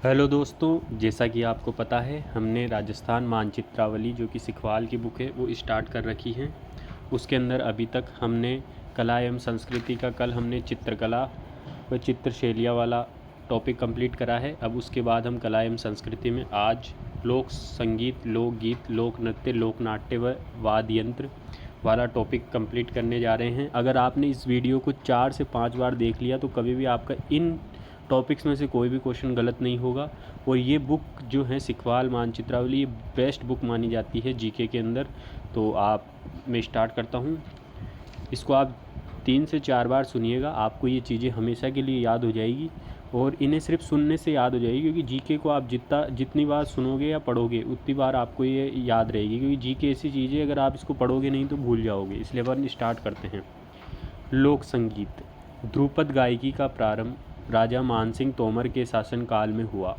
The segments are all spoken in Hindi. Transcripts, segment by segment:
हेलो दोस्तों, जैसा कि आपको पता है हमने राजस्थान मानचित्रावली जो कि सिखवाल की बुक है वो स्टार्ट कर रखी है। उसके अंदर अभी तक हमने कला एवं संस्कृति का कल हमने चित्रकला व चित्रशैलियाँ वाला टॉपिक कंप्लीट करा है। अब उसके बाद हम कला एवं संस्कृति में आज लोक संगीत, लोकगीत, लोक नृत्य, लोक नाट्य व वाद्य यंत्र वाला टॉपिक कंप्लीट करने जा रहे हैं। अगर आपने इस वीडियो को 4 से 5 बार देख लिया तो कभी भी आपका इन टॉपिक्स में से कोई भी क्वेश्चन गलत नहीं होगा। और ये बुक जो है सिखवाल मानचित्रावली, ये बेस्ट बुक मानी जाती है जीके के अंदर। तो मैं स्टार्ट करता हूँ। इसको आप 3 से 4 बार सुनिएगा, आपको ये चीज़ें हमेशा के लिए याद हो जाएगी और इन्हें सिर्फ सुनने से याद हो जाएगी, क्योंकि जीके को आप जितनी बार सुनोगे या पढ़ोगे उतनी बार आपको ये याद रहेगी, क्योंकि जीके ऐसी चीज़ है अगर आप इसको पढ़ोगे नहीं तो भूल जाओगे। इसलिए अपन स्टार्ट करते हैं। लोक संगीत। ध्रुपद गायकी का प्रारंभ राजा मानसिंह तोमर के शासनकाल में हुआ।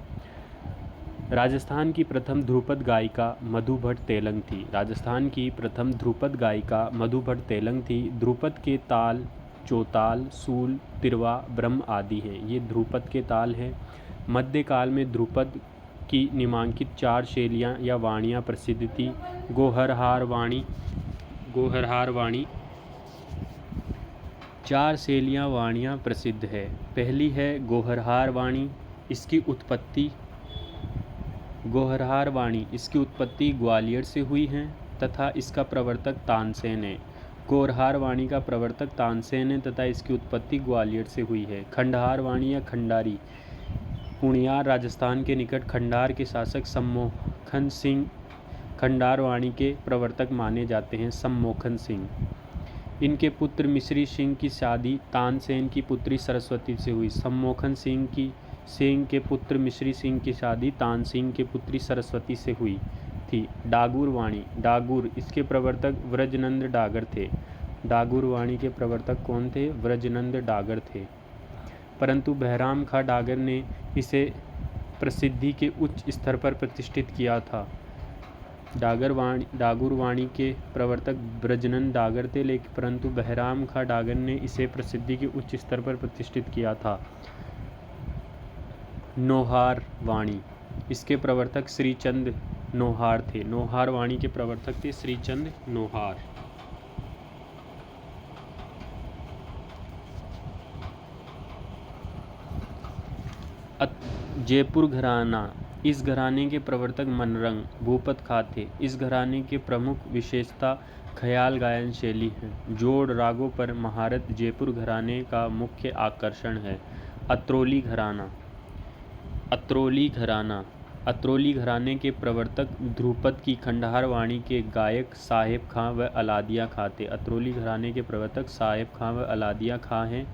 राजस्थान की प्रथम ध्रुपद गायिका मधु भट्ट तेलंग थी। राजस्थान की प्रथम ध्रुपद गायिका मधु भट्ट तेलंग थी। ध्रुपद के ताल चौताल, सूल, तिरवा, ब्रह्म आदि हैं। ये ध्रुपद के ताल हैं। मध्यकाल में ध्रुपद की निम्नांकित 4 शैलियाँ या वाणियाँ प्रसिद्ध थी। गोहरहार वाणी 4 शैलियाँ वाणियाँ प्रसिद्ध है। पहली है गोहरहार वाणी। इसकी उत्पत्ति ग्वालियर से हुई है तथा इसका प्रवर्तक तानसेन है। गोहरहार वाणी का प्रवर्तक तानसेन है तथा इसकी उत्पत्ति ग्वालियर से हुई है। खंडहार वाणी या खंडारी पुणियार राजस्थान के निकट खंडार के शासक सम्मोहन सिंह खंडार वाणी के प्रवर्तक माने जाते हैं। सम्मोहन सिंह, इनके पुत्र मिश्री सिंह की शादी तानसेन की पुत्री सरस्वती से हुई। सम्मोहन सिंह के पुत्र मिश्री सिंह की शादी तानसिंह के पुत्री सरस्वती से हुई थी। डागुर वाणी, डागुर, इसके प्रवर्तक व्रजनंद डागर थे। डागुर वाणी के प्रवर्तक कौन थे? व्रजनंद डागर थे। परंतु बहराम खां डागर ने इसे प्रसिद्धि के उच्च स्तर पर प्रतिष्ठित किया था। डागुर वाणी के प्रवर्तक ब्रजनंद डागर थे, लेकिन परंतु बहराम खां डागर ने इसे प्रसिद्धि के उच्च स्तर पर प्रतिष्ठित किया था। नौहार वाणी, इसके प्रवर्तक श्रीचंद नौहार थे। नौहार वाणी के प्रवर्तक थे श्रीचंद नौहार। जयपुर घराना, इस घराने के प्रवर्तक मनरंग भूपत खां थे। इस घराने के प्रमुख विशेषता ख्याल गायन शैली है। जोड़ रागों पर महारत जयपुर घराने का मुख्य आकर्षण है। अतरौली घराने के प्रवर्तक ध्रुपद की खंडहार वाणी के गायक साहेब खां व अलादिया खां थे। अतरौली घराने के प्रवर्तक साहेब खां व अलादिया खां हैं।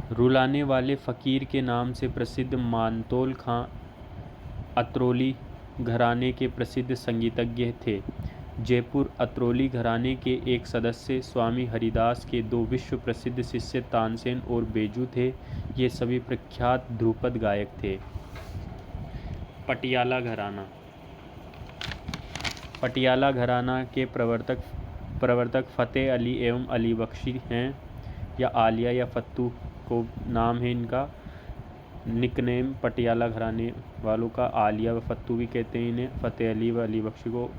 रुलाने वाले फ़कीर के नाम से प्रसिद्ध मानतोल खां अतरौली घराने के प्रसिद्ध संगीतज्ञ थे। जयपुर अतरौली घराने के एक सदस्य स्वामी हरिदास के 2 विश्व प्रसिद्ध शिष्य तानसेन और बेजू थे। ये सभी प्रख्यात ध्रुपद गायक थे। पटियाला घराना के प्रवर्तक फ़तेह अली एवं अली बख्शी हैं, या आलिया या फत्तू को नाम है इनका। निकनेम पटियाला घराने वालों का आलिया व फत्तू भी कहते हैं इन्हें, फ़तेह अली व अली बख्शी को।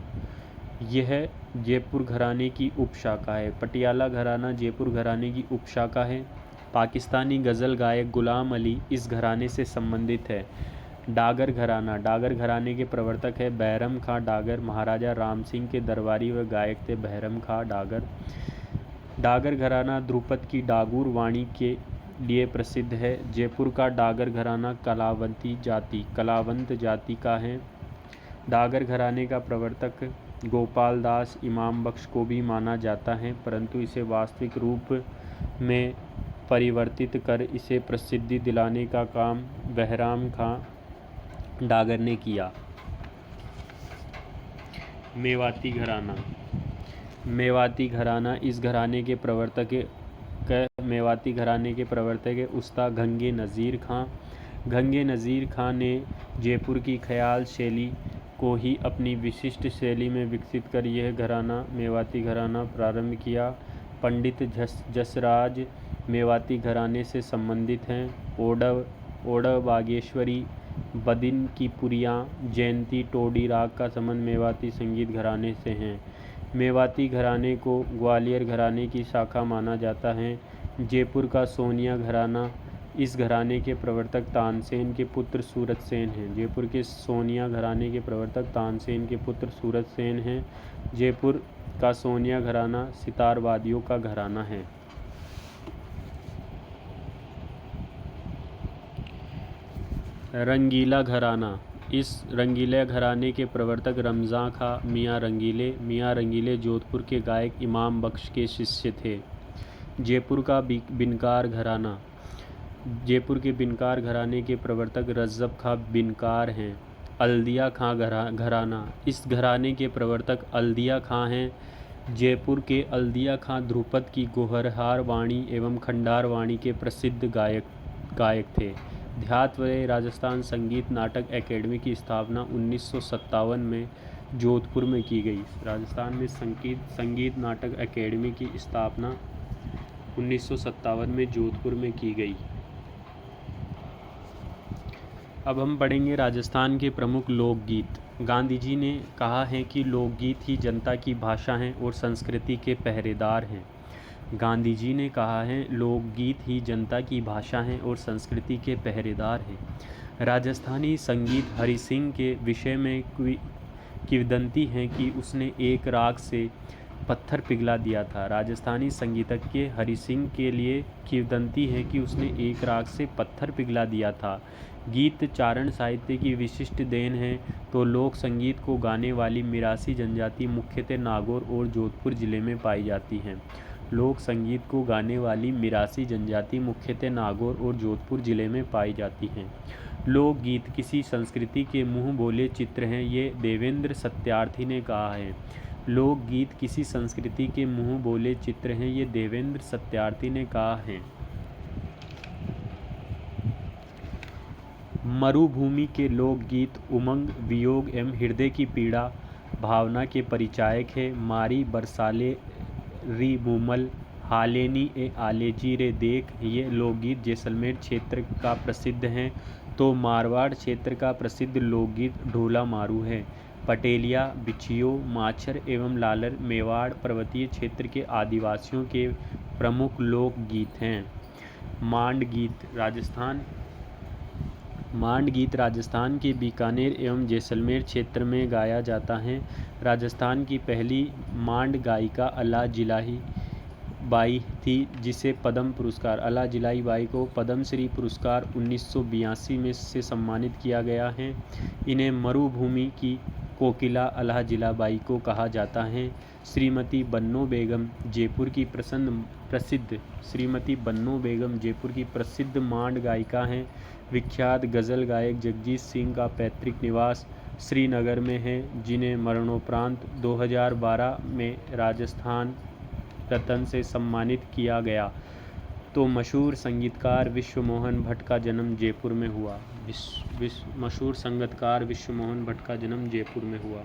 यह जयपुर घराने की उपशाखा है। पटियाला घराना जयपुर घराने की उपशाखा है। पाकिस्तानी गज़ल गायक गुलाम अली इस घराने से संबंधित है। डागर घराने के प्रवर्तक है बहरम खां डागर। महाराजा राम सिंह के दरबारी व गायक थे बहरम खां डागर। डागर घराना ध्रुपद की डागुर वाणी के लिए प्रसिद्ध है। जयपुर का डागर घराना कलावंत जाति का है। डागर घराने का प्रवर्तक गोपाल दास इमाम बख्श को भी माना जाता है, परंतु इसे वास्तविक रूप में परिवर्तित कर इसे प्रसिद्धि दिलाने का काम बहराम खां डागर ने किया। मेवाती घराना इस घराने के प्रवर्तक है उस्ताद घंगे नज़ीर खां। घंगे नज़ीर खां ने जयपुर की ख्याल शैली को ही अपनी विशिष्ट शैली में विकसित कर यह घराना मेवाती घराना प्रारंभ किया। पंडित जसराज मेवाती घराने से संबंधित हैं। ओडव बागेश्वरी, बदिन की पुरियाँ, जयंती टोडी राग का संबंध मेवाती संगीत घराने से हैं। मेवाती घराने को ग्वालियर घराने की शाखा माना जाता है। जयपुर का सोनिया घराना, इस घराने के प्रवर्तक तानसेन के पुत्र सूरत सेन हैं। जयपुर के सोनिया घराने के प्रवर्तक तानसेन के पुत्र सूरत सेन हैं। जयपुर का सोनिया घराना सितारवादियों का घराना है। रंगीला घराना, इस रंगीले घराने के प्रवर्तक रमज़ां खां मियाँ रंगीले जोधपुर के गायक इमाम बख्श के शिष्य थे। जयपुर का बिनकार घराना, जयपुर के बिनकार घराने के प्रवर्तक रज्जब खां बिनकार हैं। अल्दिया खां घराना, इस घराने के प्रवर्तक अल्दिया खां हैं। जयपुर के अल्दिया खां ध्रुपद की गोहरहार वाणी एवं खंडार वाणी के प्रसिद्ध गायक थे। ध्यातवरे राजस्थान संगीत नाटक अकेडमी की स्थापना 1957 में जोधपुर में की गई। राजस्थान में संगीत नाटक अकेडमी की स्थापना 1957 में जोधपुर में की गई। अब हम पढ़ेंगे राजस्थान के प्रमुख लोकगीत। गांधी जी ने कहा है कि लोकगीत ही जनता की भाषा हैं और संस्कृति के पहरेदार हैं। गांधी जी ने कहा है लोकगीत ही जनता की भाषा हैं और संस्कृति के पहरेदार हैं। राजस्थानी संगीत हरि सिंह के विषय में किंवदंती है कि उसने एक राग से पत्थर पिघला दिया था। राजस्थानी संगीतज्ञ हरि सिंह के लिए किंवदंती है कि उसने एक राग से पत्थर पिघला दिया था। गीत चारण साहित्य की विशिष्ट देन है तो लोक संगीत को गाने वाली मिरासी जनजाति मुख्यतः नागौर और जोधपुर जिले में पाई जाती हैं। लोक संगीत को गाने वाली मिरासी जनजाति मुख्यतः नागौर और जोधपुर जिले में पाई जाती हैं। लोकगीत किसी संस्कृति के मुँह बोले चित्र हैं, ये देवेंद्र सत्यार्थी ने कहा है। लोकगीत किसी संस्कृति के मुँह बोले चित्र हैं, ये देवेंद्र सत्यार्थी ने कहा है। मरुभूमि के लोकगीत उमंग, वियोग एवं हृदय की पीड़ा भावना के परिचायक है। मारी बरसाले री मूमल, हालेनी ए आलेजी रे देख, ये लोकगीत जैसलमेर क्षेत्र का प्रसिद्ध हैं। तो मारवाड़ क्षेत्र का प्रसिद्ध लोकगीत ढोला मारू है। पटेलिया, बिछियो, माछर एवं लालर मेवाड़ पर्वतीय क्षेत्र के आदिवासियों के प्रमुख लोकगीत हैं। मांड गीत राजस्थान के बीकानेर एवं जैसलमेर क्षेत्र में गाया जाता है। राजस्थान की पहली मांड गायिका अला जिलाही बाई थी, जिसे पद्म पुरस्कार अला जिलाई बाई को पद्मश्री पुरस्कार 1982 में से सम्मानित किया गया है। इन्हें मरुभूमि की कोकिला अला जिलाबाई को कहा जाता है। श्रीमती बन्नो बेगम जयपुर की प्रसिद्ध मांड गायिका हैं। विख्यात गज़ल गायक जगजीत सिंह का पैतृक निवास श्रीनगर में है, जिन्हें मरणोपरांत 2012 में राजस्थान रत्न से सम्मानित किया गया। तो मशहूर संगीतकार विश्वमोहन भट्ट का जन्म जयपुर में हुआ।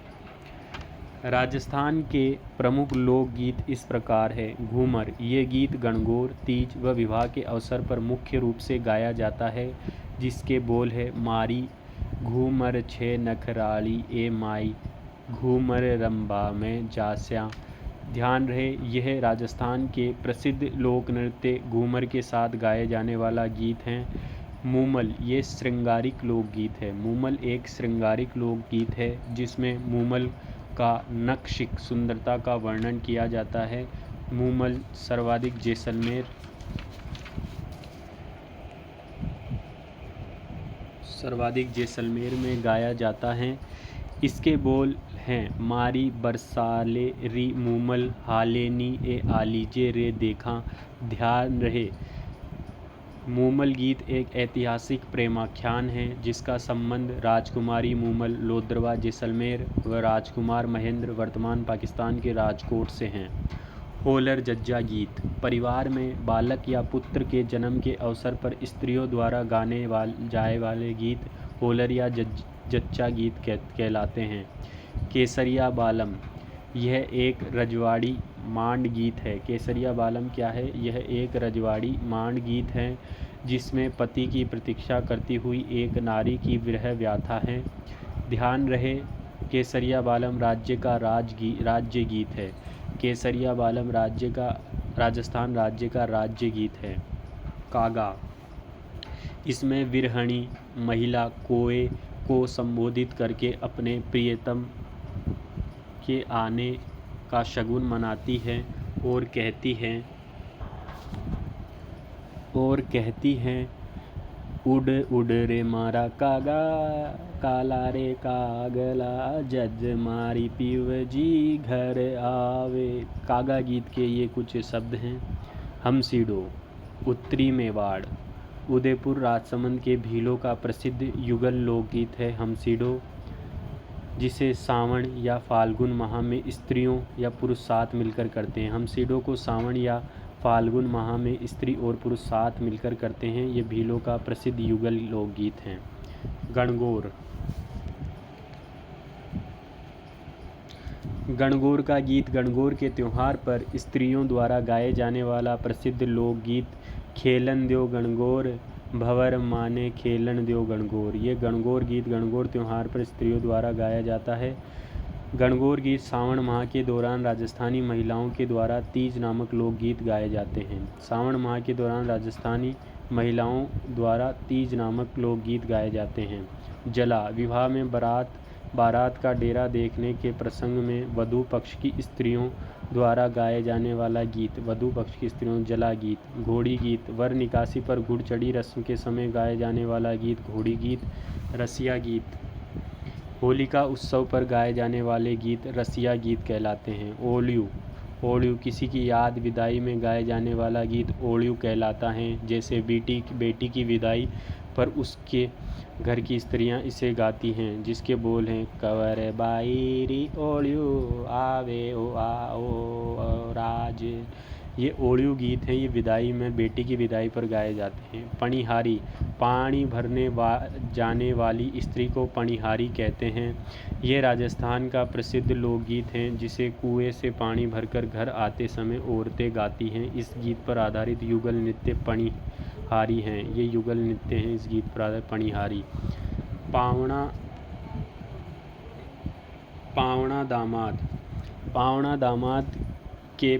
राजस्थान के प्रमुख लोकगीत इस प्रकार है। घूमर, ये गीत गणगौर, तीज व विवाह के अवसर पर मुख्य रूप से गाया जाता है, जिसके बोल है मारी घूमर छे नखराली ए माई, घूमर रंबा में जास्या। ध्यान रहे, यह राजस्थान के प्रसिद्ध लोक नृत्य घूमर के साथ गाए जाने वाला गीत है। मूमल, ये श्रृंगारिक लोकगीत है। मूमल एक श्रृंगारिक लोकगीत है जिसमें मूमल का नक्शिक सुंदरता का वर्णन किया जाता है। मूमल सर्वाधिक जैसलमेर में गाया जाता है। इसके बोल हैं मारी बरसाले री मूमल, हालेनी ए आलीजे रे देखा। ध्यान रहे, मूमल गीत एक ऐतिहासिक प्रेमाख्यान है जिसका संबंध राजकुमारी मूमल लोद्रवा जैसलमेर व राजकुमार महेंद्र वर्तमान पाकिस्तान के राजकोट से हैं। होलर जज्जा गीत, परिवार में बालक या पुत्र के जन्म के अवसर पर स्त्रियों द्वारा गाने जाए वाले गीत होलर या जच्चा गीत कहलाते हैं। केसरिया बालम, यह एक रजवाड़ी मांड गीत है। केसरिया बालम क्या है? यह एक रजवाड़ी मांड गीत है जिसमें पति की प्रतीक्षा करती हुई एक नारी की विरह व्याथा है। ध्यान रहे, केसरिया बालम राज्य का राज्य गीत है। केसरिया बालम राजस्थान राज्य का राज्य गीत है। कागा, इसमें विरहणी महिला कोए को संबोधित करके अपने प्रियतम के आने का शगुन मनाती है और कहती हैं उड़ उड़ रे मारा कागा, काला रे कागला, जज मारी पीव जी घर आवे। कागा गीत के ये कुछ शब्द हैं। हमसीडो, उत्तरी मेवाड़, उदयपुर राजसमंद के भीलों का प्रसिद्ध युगल लोकगीत है हमसीडो, जिसे सावन या फाल्गुन माह में स्त्रियों या पुरुष साथ मिलकर करते हैं। हमसीडो को सावन या फाल्गुन माह में स्त्री और पुरुष साथ मिलकर करते हैं। ये भीलों का प्रसिद्ध युगल लोकगीत हैं। गणगौर, गणगौर का गीत गणगौर के त्यौहार पर स्त्रियों द्वारा गाए जाने वाला प्रसिद्ध लोकगीत खेलन द्यो गणगौर, भंवर माने खेलन द्यो गणगौर। ये गणगौर गीत गणगौर त्यौहार पर स्त्रियों द्वारा गाया जाता है। गणगौर गीत सावन माह के दौरान राजस्थानी महिलाओं के द्वारा तीज नामक लोकगीत गाए जाते हैं। सावन माह के दौरान राजस्थानी महिलाओं द्वारा तीज नामक लोकगीत गाए जाते हैं। जला, विवाह में बारात का डेरा देखने के प्रसंग में वधू पक्ष की स्त्रियों द्वारा गाए जाने वाला गीत वधू पक्ष की स्त्रियों जला गीत। घोड़ी गीत, वर निकासी पर घुड़ चढ़ी रस्म के समय गाए जाने वाला गीत घोड़ी गीत। रसिया गीत, होलिका उत्सव पर गाए जाने वाले गीत रसिया गीत कहलाते हैं। ओलियू, ओलियू किसी की याद विदाई में गाए जाने वाला गीत ओलियू कहलाता है। जैसे बेटी की विदाई पर उसके घर की स्त्रियां इसे गाती हैं, जिसके बोल हैं कवर बाईरी ओलियू आवे ओ आओ राज। ये ओलियू गीत हैं। ये विदाई में बेटी की विदाई पर गाए जाते हैं। पणिहारी, पानी भरने जाने वाली स्त्री को पणिहारी कहते हैं। ये राजस्थान का प्रसिद्ध लोकगीत है जिसे कुएं से पानी भरकर घर आते समय औरतें गाती हैं। इस गीत पर आधारित युगल नृत्य पणिहारी हैं। ये युगल नृत्य हैं इस गीत पर आधारित पणिहारी। पावणा दामाद, पावणा दामाद के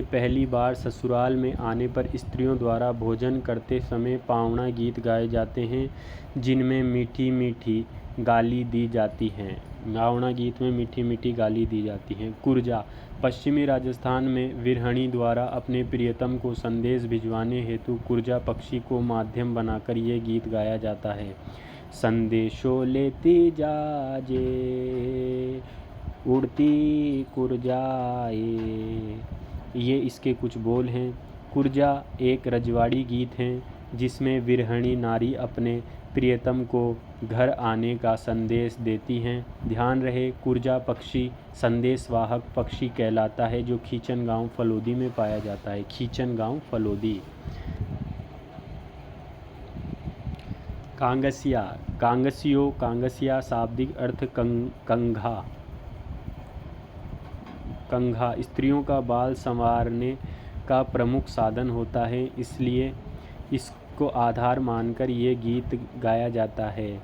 पहली बार ससुराल में आने पर स्त्रियों द्वारा भोजन करते समय पावणा गीत गाए जाते हैं, जिनमें मीठी मीठी गाली दी जाती हैं। पावणा गीत में मीठी मीठी गाली दी जाती हैं। कुरजा, पश्चिमी राजस्थान में विरहणी द्वारा अपने प्रियतम को संदेश भिजवाने हेतु कुरजा पक्षी को माध्यम बनाकर ये गीत गाया जाता है। संदेशो लेती जाजे उड़ती कुरजाए, ये इसके कुछ बोल हैं। कुरजा एक रजवाड़ी गीत है जिसमें विरहणी नारी अपने प्रियतम को घर आने का संदेश देती हैं। ध्यान रहे, कुरजा पक्षी संदेशवाहक पक्षी कहलाता है जो खींचन गांव फलोदी में पाया जाता है। खींचन गांव फलोदी। कांगसिया, कांगसिया शाब्दिक अर्थ कंघा स्त्रियों का बाल संवारने का प्रमुख साधन होता है, इसलिए इसको आधार मानकर ये गीत गाया जाता है।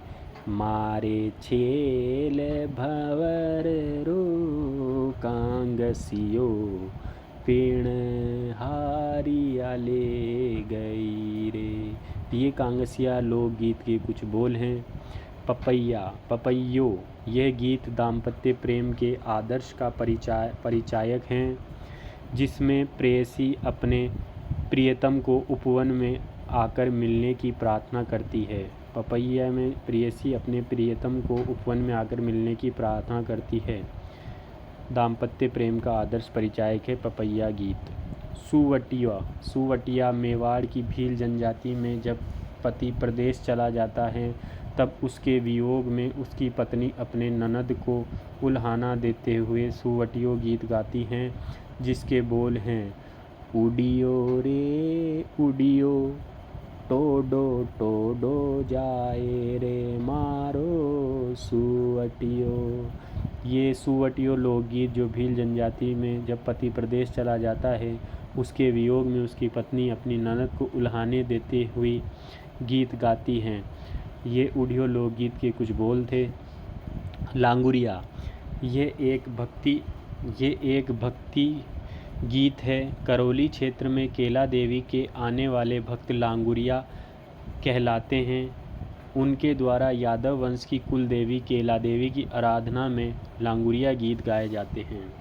मारे छेल भंवर रो कांगसियो, पेण हारिया ले गई रे। ये कांगसिया लोकगीत के कुछ बोल हैं। पपैयो, यह गीत दाम्पत्य प्रेम के आदर्श का परिचायक हैं, जिसमें प्रेयसी अपने प्रियतम को उपवन में आकर मिलने की प्रार्थना करती है। पपैया में प्रेयसी अपने प्रियतम को उपवन में आकर मिलने की प्रार्थना करती है। दाम्पत्य प्रेम का आदर्श परिचायक है पपैया गीत। सुवटिया मेवाड़ की भील जनजाति में जब पति प्रदेश चला जाता है तब उसके वियोग में उसकी पत्नी अपने ननद को उल्हाना देते हुए सुवटियो गीत गाती हैं, जिसके बोल हैं उडियो रे उडियो टोडो टोडो जाए रे मारो सुवटियो। ये सुवटियो लोकगीत जो भील जनजाति में जब पति प्रदेश चला जाता है, उसके वियोग में उसकी पत्नी अपनी ननद को उल्हाने देते हुए गीत गाती हैं। ये उड़ियो लोकगीत के कुछ बोल थे। लांगुरिया ये एक भक्ति गीत है। करौली क्षेत्र में केला देवी के आने वाले भक्त लांगुरिया कहलाते हैं। उनके द्वारा यादव वंश की कुल देवी केला देवी की आराधना में लांगुरिया गीत गाए जाते हैं।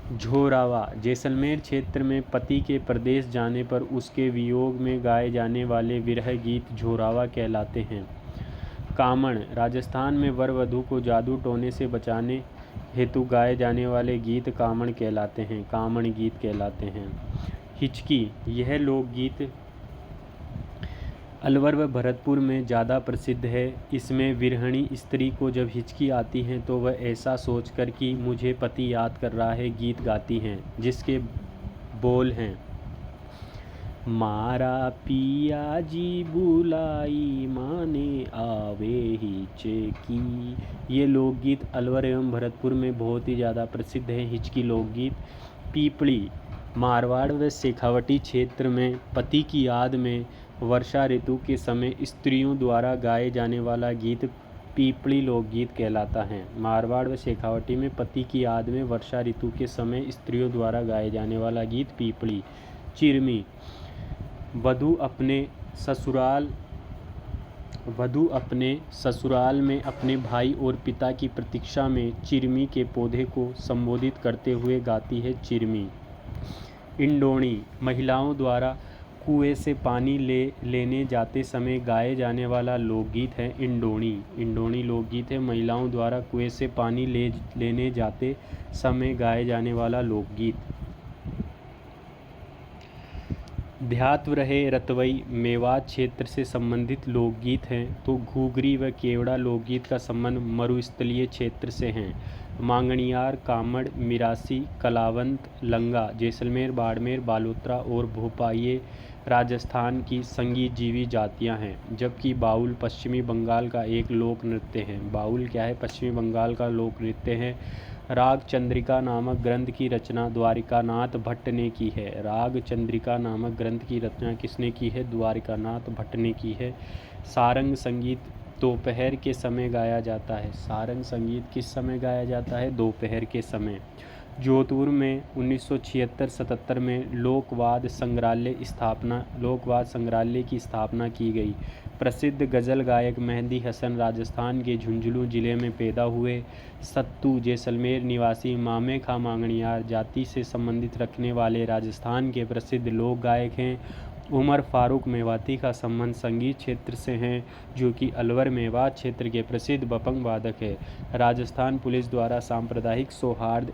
झोरावा जैसलमेर क्षेत्र में पति के प्रदेश जाने पर उसके वियोग में गाए जाने वाले विरह गीत झोरावा कहलाते हैं। कामण राजस्थान में वर वधू को जादू टोने से बचाने हेतु गाए जाने वाले गीत कामण कहलाते हैं, कामण गीत कहलाते हैं। हिचकी यह लोकगीत अलवर व भरतपुर में ज़्यादा प्रसिद्ध है। इसमें विरहणी स्त्री को जब हिचकी आती है तो वह ऐसा सोचकर कि मुझे पति याद कर रहा है गीत गाती हैं, जिसके बोल हैं मारा पिया जी बुलाई माने आवे हिचकी। ये लोकगीत अलवर एवं भरतपुर में बहुत ही ज़्यादा प्रसिद्ध है। हिचकी लोकगीत। पीपली मारवाड़ व शेखावटी क्षेत्र में पति की याद में वर्षा ऋतु के समय स्त्रियों द्वारा गाए जाने वाला गीत पीपली लोकगीत कहलाता है। मारवाड़ व शेखावटी में पति की याद में वर्षा ऋतु के समय स्त्रियों द्वारा गाए जाने वाला गीत पीपली। चिरमी वधू अपने ससुराल में अपने भाई और पिता की प्रतीक्षा में चिरमी के पौधे को संबोधित करते हुए गाती है चिरमी। इंडोणी महिलाओं द्वारा कुएं से पानी लेने जाते समय गाए जाने वाला लोकगीत है इंडोणी लोकगीत है। महिलाओं द्वारा कुएं से पानी लेने जाते समय गाए जाने वाला लोकगीत। ध्यात्व रहे रतवई मेवात क्षेत्र से संबंधित लोकगीत हैं, तो घूगरी व केवड़ा लोकगीत का संबंध मरुस्थलीय क्षेत्र से हैं। मांगणियार, कामड़, मिरासी, कलावंत, लंगा जैसलमेर, बाड़मेर, बालोतरा और भोपाई राजस्थान की संगीतजीवी जातियां हैं, जबकि बाउल पश्चिमी बंगाल का एक लोक नृत्य है। बाउल क्या है? पश्चिमी बंगाल का लोक नृत्य है। राग चंद्रिका नामक ग्रंथ की रचना द्वारिकानाथ भट्ट ने की है। राग चंद्रिका नामक ग्रंथ की रचना किसने की है? द्वारिकानाथ भट्ट ने की है। सारंग संगीत दोपहर के समय गाया जाता है। सारंग संगीत किस समय गाया जाता है? दोपहर के समय। जोधपुर में 1976-77 में लोकवाद संग्रहालय की स्थापना की गई। प्रसिद्ध गज़ल गायक मेहंदी हसन राजस्थान के झुंझुनू जिले में पैदा हुए। सत्तू जैसलमेर निवासी मामे खां मांगणियार जाति से संबंधित रखने वाले राजस्थान के प्रसिद्ध लोक गायक हैं। उमर फारूक मेवाती का संबंध संगीत क्षेत्र से हैं, जो कि अलवर मेवात क्षेत्र के प्रसिद्ध बपंग वादक है। राजस्थान पुलिस द्वारा सांप्रदायिक सौहार्द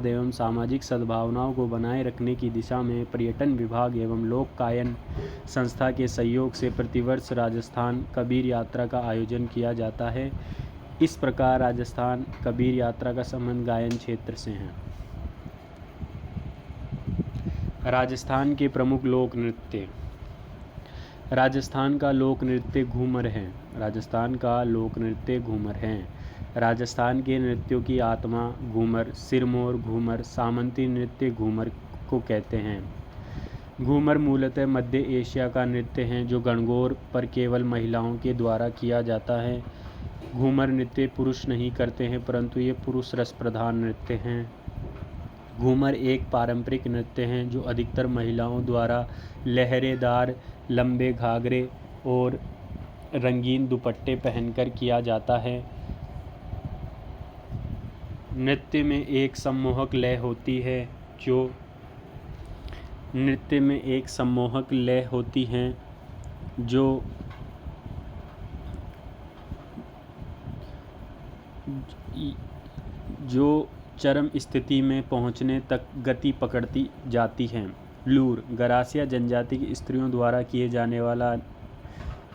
एवं सामाजिक सद्भावनाओं को बनाए रखने की दिशा में पर्यटन विभाग एवं लोककायन संस्था के सहयोग से प्रतिवर्ष राजस्थान कबीर यात्रा का आयोजन किया जाता है। इस प्रकार राजस्थान कबीर यात्रा का संबंध गायन क्षेत्र से है। राजस्थान के प्रमुख लोक नृत्य। राजस्थान का लोक नृत्य घूमर है। राजस्थान के नृत्यों की आत्मा घूमर, सिरमौर घूमर, सामंती नृत्य घूमर को कहते हैं। घूमर मूलतः मध्य एशिया का नृत्य है, जो गणगौर पर केवल महिलाओं के द्वारा किया जाता है। घूमर नृत्य पुरुष नहीं करते हैं, परंतु ये पुरुष रस प्रधान नृत्य हैं। घूमर एक पारंपरिक नृत्य है जो अधिकतर महिलाओं द्वारा लहरेदार लंबे घाघरे और रंगीन दुपट्टे पहनकर किया जाता है। नृत्य में एक सम्मोहक लय होती है जो चरम स्थिति में पहुंचने तक गति पकड़ती जाती है। लूर गरासिया जनजाति की स्त्रियों द्वारा किए जाने वाला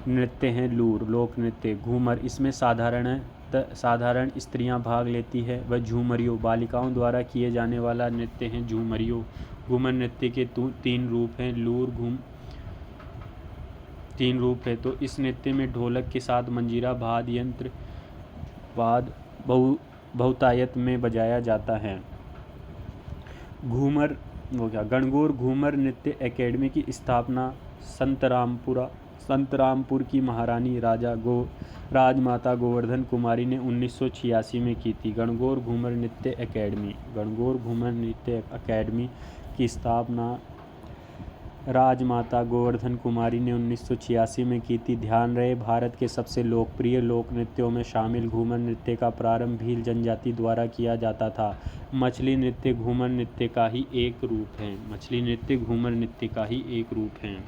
नृत्य है। लूर लोक नृत्य। घूमर इसमें साधारण साधारण स्त्रियां भाग लेती है। वह झूमरियों बालिकाओं द्वारा किए जाने वाला नृत्य है झूमरियों। घूमर नृत्य के तीन रूप हैं, लूर घूम तीन रूप है। तो इस नृत्य में ढोलक के साथ मंजीरा वाद्य यंत्र बहुतायत में बजाया जाता है। घूमर गणगौर घूमर नृत्य एकेडमी की स्थापना संतरामपुर की महारानी राजमाता गोवर्धन कुमारी ने 1986 में की थी। गणगौर घूमर नृत्य एकेडमी की स्थापना राजमाता गोवर्धन कुमारी ने 1986 में की थी। ध्यान रहे, भारत के सबसे लोकप्रिय लोक नृत्यों में शामिल घूमर नृत्य का प्रारंभ भील जनजाति द्वारा किया जाता था। मछली नृत्य घूमर नृत्य का ही एक रूप है।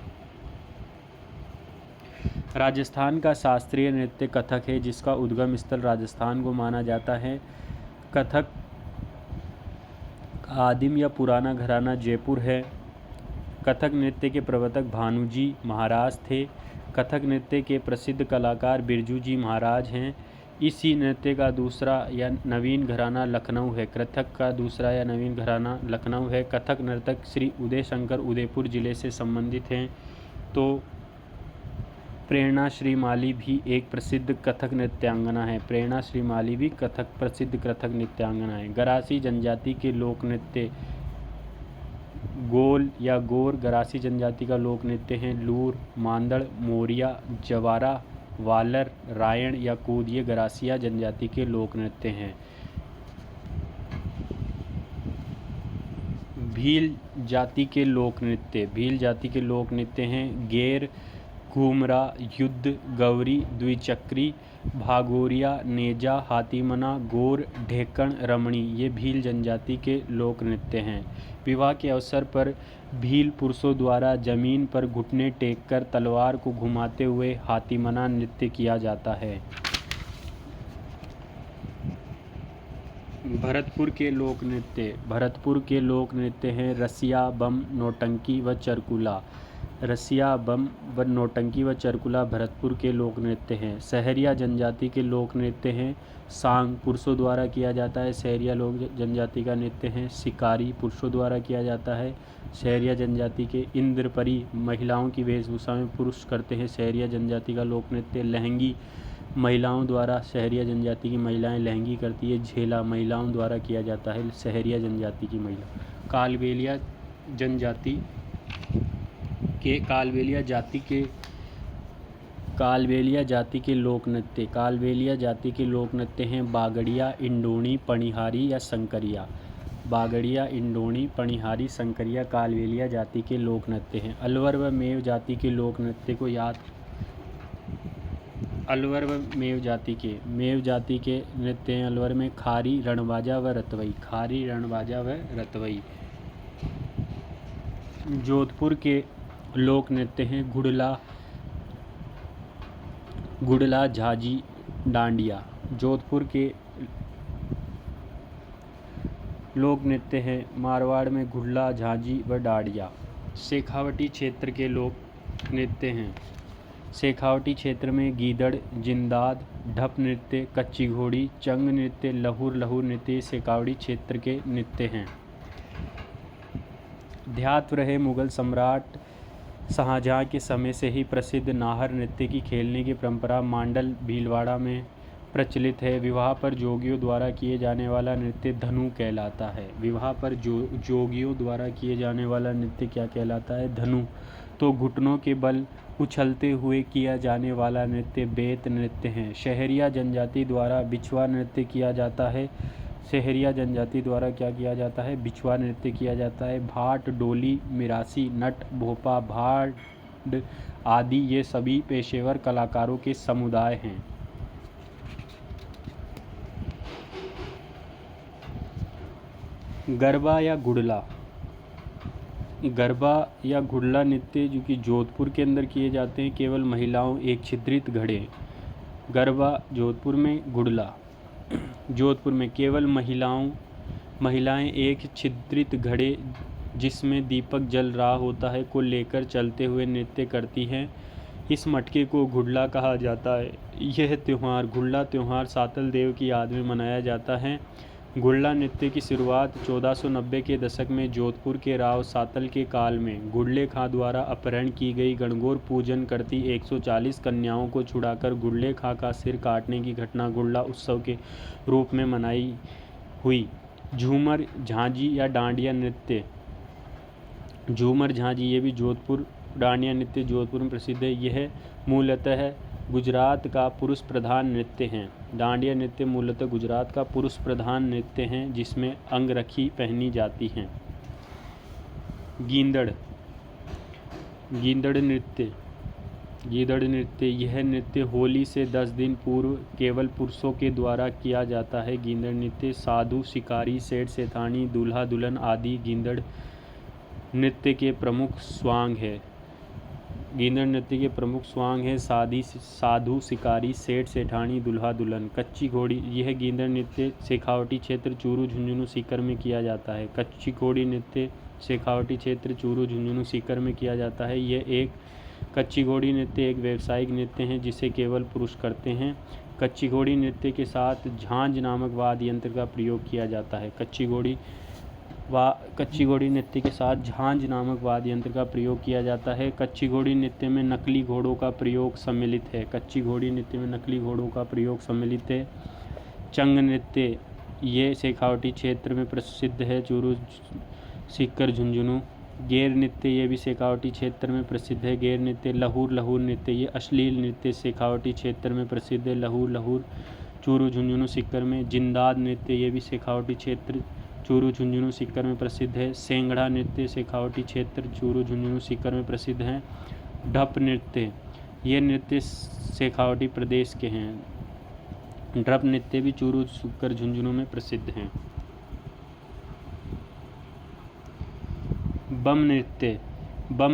राजस्थान का शास्त्रीय नृत्य कथक है, जिसका उद्गम स्थल राजस्थान को माना जाता है। कथक का आदिम या पुराना घराना जयपुर है। कथक नृत्य के प्रवर्तक भानुजी महाराज थे। कथक नृत्य के प्रसिद्ध कलाकार बिरजू जी महाराज हैं। इसी नृत्य का दूसरा या नवीन घराना लखनऊ है। कथक का दूसरा या नवीन घराना लखनऊ है। कथक नर्तक श्री उदय शंकर उदयपुर जिले से संबंधित हैं। तो प्रेरणा श्री माली भी एक प्रसिद्ध कथक नृत्यांगना है। गरासी जनजाति के लोक नृत्य गोल या गोर गरासी जनजाति का लोक नृत्य है। लूर, मांदड़, मोरिया, जवारा, वालर, रायण या कूद ये गरासिया जनजाति के लोक नृत्य हैं। भील जाति के लोक नृत्य हैं गेर, घूमरा, युद्ध, गौरी, द्विचक्री, भागोरिया, नेजा, हाथीमना, गोर, ढेकण, रमणी ये भील जनजाति के लोक नृत्य हैं। विवाह के अवसर पर भील पुरुषों द्वारा जमीन पर घुटने टेककर तलवार को घुमाते हुए हाथीमना नृत्य किया जाता है। भरतपुर के लोक नृत्य हैं रसिया, बम, नौटंकी व चरकुला भरतपुर के लोक नृत्य हैं। सहरिया जनजाति के लोक नृत्य हैं सांग, पुरुषों द्वारा किया जाता है। सहरिया लोक जनजाति का नृत्य है। शिकारी, पुरुषों द्वारा किया जाता है। सहरिया जनजाति के इंद्रपरी, महिलाओं की वेशभूषा में पुरुष करते हैं। सहरिया जनजाति का लोक नृत्य लहंगी, महिलाओं द्वारा सहरिया जनजाति की महिलाएं लहंगी करती है। झेला महिलाओं द्वारा किया जाता है। सहरिया जनजाति की महिला कालबेलिया जाति के लोक नृत्य हैं बागड़िया, इंडोनी, पणिहारी या संकरिया। कालबेलिया जाति के लोक नृत्य हैं। अलवर व मेव जाति के लोक नृत्य नृत्य हैं अलवर में खारी, रणबाजा व रतवई। जोधपुर के लोक नृत्य हैं गुड़ला, झाजी, डांडिया। जोधपुर के लोक नृत्य हैं मारवाड़ में घुड़ला, झांझी व डांडिया। शेखावटी क्षेत्र के लोक नृत्य हैं। शेखावटी क्षेत्र में गीदड़, जिंदाद, ढप नृत्य, कच्ची घोड़ी, चंग नृत्य, लहुर नृत्य शेखावटी क्षेत्र के नृत्य हैं। ध्यात रहे, मुगल सम्राट शाहजहाँ के समय से ही प्रसिद्ध नाहर नृत्य की खेलने की परंपरा मांडल भीलवाड़ा में प्रचलित है। विवाह पर जोगियों द्वारा किए जाने वाला नृत्य धनु कहलाता है। जोगियों द्वारा किए जाने वाला नृत्य क्या कहलाता है? धनु। तो घुटनों के बल उछलते हुए किया जाने वाला नृत्य बेत नृत्य है। शहरिया जनजाति द्वारा बिछुआ नृत्य किया जाता है। शहरिया जनजाति द्वारा क्या किया जाता है? बिछुआ नृत्य किया जाता है। भाट, डोली, मिरासी, नट, भोपा, भाड़ आदि ये सभी पेशेवर कलाकारों के समुदाय हैं। गरबा या गुड़ला नृत्य जो कि जोधपुर के अंदर किए जाते हैं केवल महिलाओं एक छिद्रित घड़े। गरबा जोधपुर में, गुड़ला जोधपुर में केवल महिलाएं एक छिद्रित घड़े जिसमें दीपक जल रहा होता है को लेकर चलते हुए नृत्य करती हैं। इस मटके को घुड़ला कहा जाता है। यह त्यौहार घुड़ला त्यौहार सातल देव की याद में मनाया जाता है। घुड़ला नृत्य की शुरुआत 1490 के दशक में जोधपुर के राव सातल के काल में घुड़ले खां द्वारा अपहरण की गई गणगौर पूजन करती 140 कन्याओं को छुड़ाकर घुड़ले खां का सिर काटने की घटना घुड़ला उत्सव के रूप में मनाई हुई। झूमर झांझी या डांडिया नृत्य। झूमर झांझी ये भी जोधपुर, डांडिया नृत्य जोधपुर में प्रसिद्ध है। यह मूलतः गुजरात का पुरुष प्रधान नृत्य है। डांडिया नृत्य मूलतः गुजरात का पुरुष प्रधान नृत्य है जिसमें अंगरखी पहनी जाती हैं। गींदड़। गींदड़ नृत्य। गीदड़ नृत्य यह नृत्य होली से 10 दिन पूर्व केवल पुरुषों के द्वारा किया जाता है। गींदड़ नृत्य साधु, शिकारी, सेठ सेठानी, दूल्हा दुल्हन आदि गींदड़ नृत्य के प्रमुख स्वांग है। गींदड़ नृत्य के प्रमुख स्वांग है साधु, शिकारी, सेठ सेठानी, दूल्हा दुल्हन। कच्ची घोड़ी। यह गींदड़ नृत्य शेखावटी क्षेत्र चूरू झुंझुनू सीकर में किया जाता है। कच्ची घोड़ी नृत्य शेखावटी क्षेत्र चूरू झुंझुनू सीकर में किया जाता है। कच्ची घोड़ी नृत्य एक व्यावसायिक नृत्य है जिसे केवल पुरुष करते हैं। कच्ची घोड़ी नृत्य के साथ झांझ नामक वाद्य यंत्र का प्रयोग किया जाता है। कच्ची घोड़ी नृत्य के साथ झांझ नामक वाद्य यंत्र का प्रयोग किया जाता है। कच्ची घोड़ी नृत्य में नकली घोड़ों का प्रयोग सम्मिलित है। कच्ची घोड़ी नृत्य में नकली घोड़ों का प्रयोग सम्मिलित है। चंग नृत्य ये शेखावटी क्षेत्र में प्रसिद्ध है, चूरू सीकर झुंझुनू। गेर नृत्य ये भी शेखावटी क्षेत्र में प्रसिद्ध है। गेर नृत्य। लहूर नृत्य ये अश्लील नृत्य शेखावटी क्षेत्र में प्रसिद्ध है। लहूर चूरू झुंझुनू सीकर में। जिंदाद नृत्य ये भी शेखावटी क्षेत्र चूरू झुंझुनू सीकर में प्रसिद्ध है। सेंगड़ा नृत्य शेखावटी क्षेत्र चूरू झुंझुनू सीकर में प्रसिद्ध है। ढप नृत्य ये नृत्य शेखावटी प्रदेश के हैं। ढप नृत्य भी चूरू सीकर झुंझुनू में प्रसिद्ध हैं। बम नृत्य। बम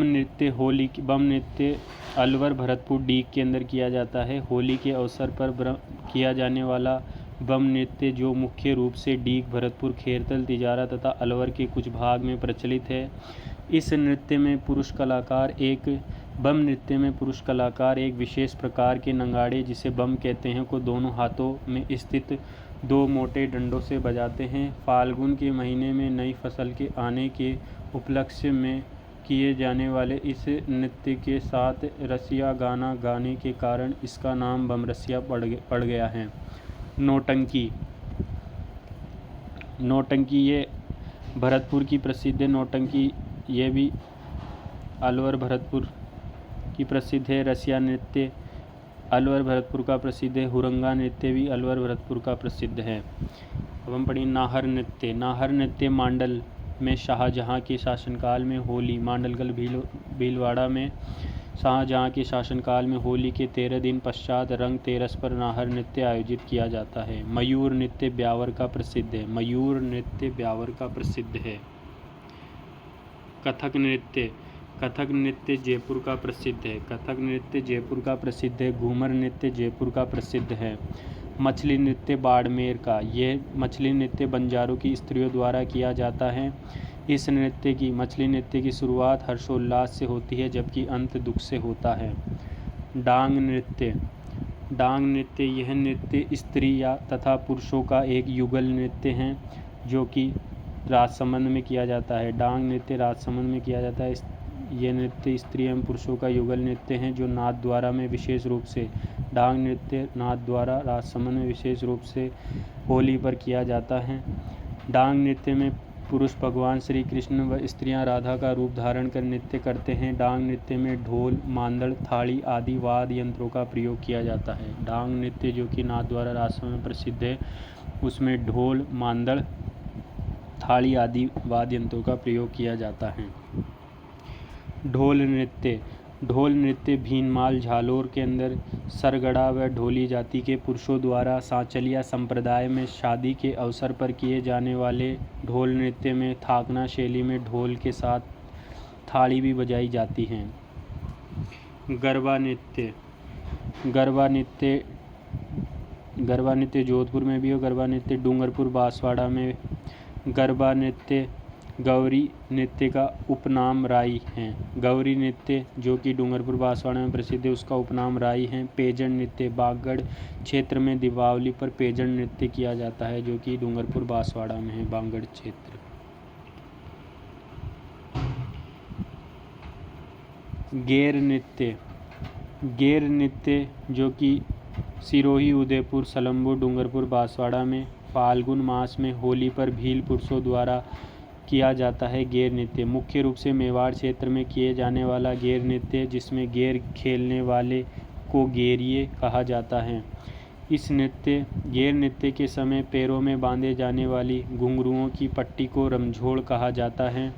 नृत्य अलवर भरतपुर डीग के अंदर किया जाता है। होली के अवसर पर किया जाने वाला बम नृत्य जो मुख्य रूप से डीग, भरतपुर, खेरतल, तिजारा तथा अलवर के कुछ भाग में प्रचलित है। इस नृत्य में पुरुष कलाकार एक विशेष प्रकार के नगाड़े जिसे बम कहते हैं को दोनों हाथों में स्थित 2 मोटे डंडों से बजाते हैं। फाल्गुन के महीने में नई फसल के आने के उपलक्ष्य में किए जाने वाले इस नृत्य के साथ रसिया गाना गाने के कारण इसका नाम बम रसिया पड़ गया है। नौटंकी ये भरतपुर की प्रसिद्ध है। नौटंकी ये भी अलवर भरतपुर की प्रसिद्ध है। रसिया नृत्य अलवर भरतपुर का प्रसिद्ध है। हुरंगा नृत्य भी अलवर भरतपुर का प्रसिद्ध है। अब हम पढ़ेंगे नाहर नृत्य। नाहर नृत्य मांडल में शाहजहाँ के शासनकाल में होली, मांडलगढ़ भीलवाड़ा में शाहजहाँ के शासनकाल में होली के 13 दिन पश्चात रंग तेरस पर नाहर नृत्य आयोजित किया जाता है। मयूर नृत्य ब्यावर का प्रसिद्ध है। मयूर नृत्य ब्यावर का प्रसिद्ध है। कथक नृत्य जयपुर का प्रसिद्ध है। कथक नृत्य जयपुर का प्रसिद्ध है। घूमर नृत्य जयपुर का प्रसिद्ध है। मछली नृत्य बाड़मेर का। यह मछली नृत्य बंजारों की स्त्रियों द्वारा किया जाता है। इस मछली नृत्य की शुरुआत हर्षोल्लास से होती है जबकि अंत दुख से होता है। डांग नृत्य यह नृत्य स्त्री तथा पुरुषों का एक युगल नृत्य है जो कि राजसमंद में किया जाता है। डांग नृत्य राजसमंद में किया जाता है। यह नृत्य स्त्री एवं पुरुषों का युगल नृत्य है जो नाथद्वारा में विशेष रूप से डांग नृत्य नाथद्वारा राजसमंद में विशेष रूप से होली पर किया जाता है। डांग नृत्य में पुरुष भगवान श्री कृष्ण व स्त्रियां राधा का रूप धारण कर नृत्य करते हैं। डांग नृत्य में ढोल, मांदड़, थाली आदि वाद्य यंत्रों का प्रयोग किया जाता है। डांग नृत्य जो कि नाथद्वारा राजसमंद में प्रसिद्ध है उसमें ढोल, मांदड़, थाली आदि वाद्य यंत्रों का प्रयोग किया जाता है। ढोल नृत्य भीनमाल झालोर के अंदर सरगड़ा व ढोली जाति के पुरुषों द्वारा सांचलिया संप्रदाय में शादी के अवसर पर किए जाने वाले ढोल नृत्य में थाकना शैली में ढोल के साथ थाली भी बजाई जाती हैं। गरबा नृत्य जोधपुर में भी और गरबा नृत्य डूंगरपुर बांसवाड़ा में। गरबा नृत्य गौरी नृत्य का उपनाम राई है। गौरी नृत्य जो कि डूंगरपुर बांसवाड़ा में प्रसिद्ध है, उसका उपनाम राई है। पेजन नृत्य बागड़ क्षेत्र में दीपावली पर पेजन नृत्य किया जाता है, जो कि डूंगरपुर बांसवाड़ा में है, बागड़ क्षेत्र। गेर नृत्य, गेर नृत्य जो कि सिरोही, उदयपुर, सलम्बो, डूंगरपुर बांसवाड़ा में फाल्गुन मास में होली पर भील पुरुषों द्वारा किया जाता है। गेर नृत्य मुख्य रूप से मेवाड़ क्षेत्र में किए जाने वाला गेर नृत्य, जिसमें गेर खेलने वाले को गेरिए कहा जाता है। इस नृत्य गेर नृत्य के समय पैरों में बांधे जाने वाली घुंघरुओं की पट्टी को रमझोड़ कहा जाता है।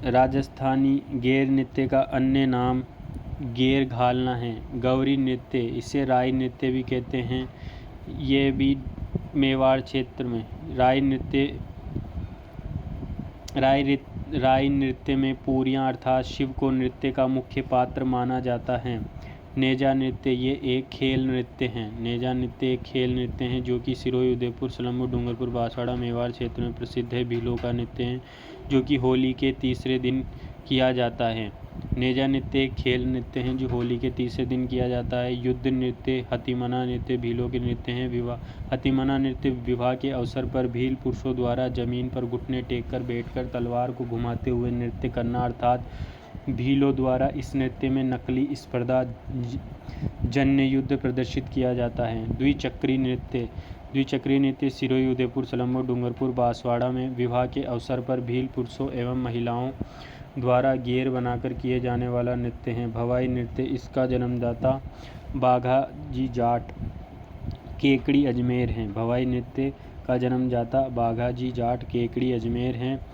राजस्थानी गेर नृत्य का अन्य नाम गेर घालना है। गौरी नृत्य, इसे राई नृत्य भी कहते हैं, ये भी मेवाड़ क्षेत्र में। राई नृत्य में पूरियां अर्थात शिव को नृत्य का मुख्य पात्र माना जाता है। नेजा नृत्य, ये एक खेल नृत्य है। नेजा नृत्य एक खेल नृत्य है जो कि सिरोही, उदयपुर, सलम्बो, डूंगरपुर बांसवाड़ा, मेवाड़ क्षेत्र में प्रसिद्ध है। भीलों का नृत्य है जो कि होली के तीसरे दिन किया जाता है। नेजा नृत्य एक खेल नृत्य है जो होली के तीसरे दिन किया जाता है। युद्ध नृत्य, हथिमना नृत्य भीलों के नृत्य हैं। हथिमना नृत्य विवाह के अवसर पर भील पुरुषों द्वारा जमीन पर घुटने टेक कर बैठकर तलवार को घुमाते हुए नृत्य करना, अर्थात भीलों द्वारा इस नृत्य में नकली स्पर्धा जन्य युद्ध प्रदर्शित किया जाता है। द्विचक्री नृत्य सिरोही, उदयपुर, सलम्बो, डूंगरपुर बांसवाड़ा में विवाह के अवसर पर भील पुरुषों एवं महिलाओं द्वारा गेर बनाकर किए जाने वाला नृत्य है। भवाई नृत्य, इसका जन्मदाता बाघाजी जाट केकड़ी अजमेर हैं। भवाई नृत्य का जन्मदाता बाघाजी जाट केकड़ी अजमेर हैं।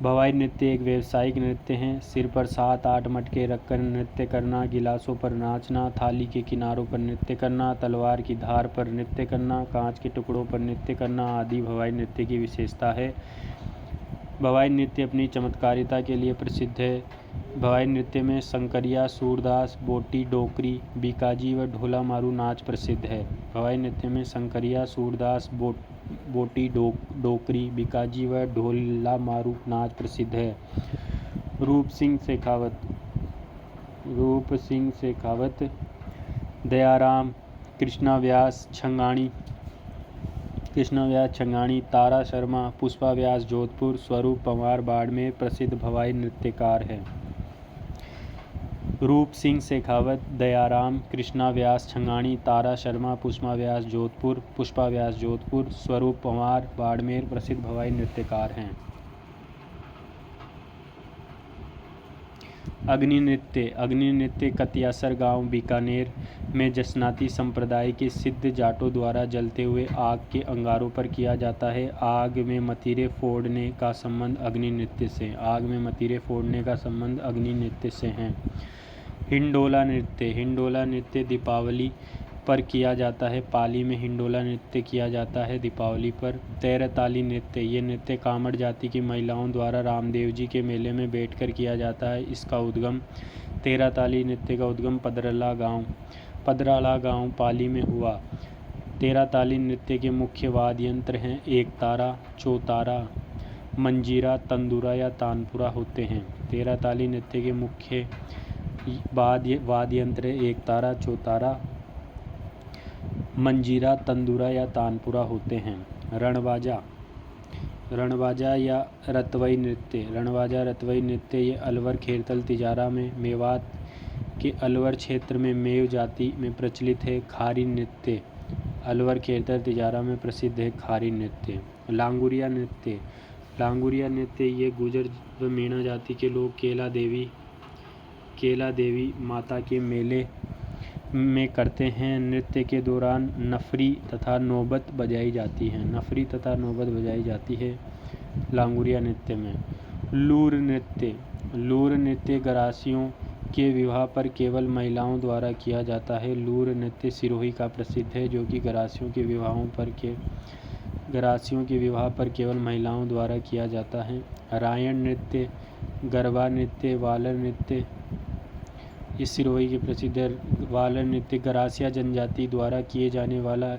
भवाई नृत्य एक व्यावसायिक नृत्य है। सिर पर 7-8 मटके रखकर नृत्य करना, गिलासों पर नाचना, थाली के किनारों पर नृत्य करना, तलवार की धार पर नृत्य करना, कांच के टुकड़ों पर नृत्य करना आदि भवाई नृत्य की विशेषता है। भवाई नृत्य अपनी चमत्कारिता के लिए प्रसिद्ध है। भवाई नृत्य में शंकरिया, सूरदास, बोटी, डोकरी, बीकाजी व ढोला मारू नाच प्रसिद्ध है। भवाई नृत्य में शंकरिया, सूरदास, बोटी, डोकरी, बीकाजी व ढोला मारू नाच प्रसिद्ध है। रूप सिंह शेखावत, दयाराम, कृष्णा व्यास छंगाणी, तारा शर्मा, पुष्पा व्यास जोधपुर, स्वरूप पंवार बाड़मेर प्रसिद्ध भवाई नृत्यकार हैं। रूप सिंह शेखावत, दयाराम, कृष्णा व्यास छंगाणी, तारा शर्मा, पुष्पा व्यास जोधपुर, स्वरूप पंवार बाड़मेर प्रसिद्ध भवाई नृत्यकार हैं। अग्नि नृत्य कतियासर गांव बीकानेर में जसनाती संप्रदाय के सिद्ध जाटों द्वारा जलते हुए आग के अंगारों पर किया जाता है। आग में मतीरे फोड़ने का संबंध अग्नि नृत्य से है। हिंडोला नृत्य दीपावली पर किया जाता है। पाली में हिंडोला नृत्य किया जाता है दीपावली पर। तेरताली नृत्य, ये नृत्य कामड़ जाति की महिलाओं द्वारा रामदेव जी के मेले में बैठकर किया जाता है। इसका उद्गम तेरताली नृत्य का उद्गम पदराला गांव पाली में हुआ। तेरताली नृत्य के मुख्य वाद्य यंत्र हैं एकतारा, चौतारा, मंजीरा, तंदूरा या तानपुरा होते हैं। तेरताली नृत्य के मुख्य वाद्य यंत्र एकतारा, चौतारा, मंजीरा, तंदूरा या तानपुरा होते हैं। रणबाजा या रतवई नृत्य, ये अलवर, खेरतल, तिजारा में मेवात के अलवर क्षेत्र में मेव जाति में प्रचलित है। खारी नृत्य अलवर, खेरतल, तिजारा में प्रसिद्ध है। खारी नृत्य। लांगुरिया नृत्य ये गुजर व मीणा जाति के लोग केला देवी माता के मेले में करते हैं। नृत्य के दौरान नफरी तथा नौबत बजाई जाती है लांगुरिया नृत्य में। लूर नृत्य गरासियों के विवाह पर केवल महिलाओं द्वारा किया जाता है। लूर नृत्य सिरोही का प्रसिद्ध है जो कि गरासियों के विवाह पर केवल महिलाओं द्वारा किया जाता है। रायण नृत्य, गरबा नृत्य, वालर नृत्य, इस सिरोही के प्रसिद्ध है। वालर नृत्य गरासिया जनजाति द्वारा किए जाने वाला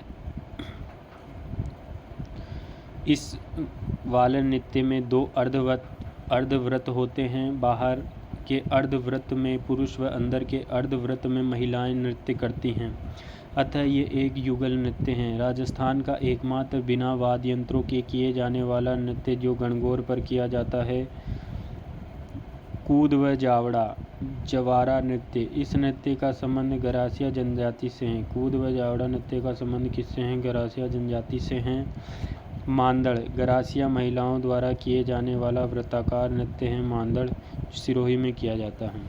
इस वाले नृत्य में 2 अर्धव्रत होते हैं। बाहर के अर्धव्रत में पुरुष व अंदर के अर्धव्रत में महिलाएं नृत्य करती हैं, अतः ये एक युगल नृत्य है। राजस्थान का एकमात्र बिना वाद्य यंत्रों के किए जाने वाला नृत्य जो गणगौर पर किया जाता है, कूद व जवारा नृत्य। इस नृत्य का संबंध गरासिया जनजाति से है। कूद व जवारा नृत्य का संबंध किससे है? गरासिया जनजाति से हैं। मांदड़ गरासिया महिलाओं द्वारा किए जाने वाला वृत्ताकार नृत्य है। मांदड़ सिरोही में किया जाता है।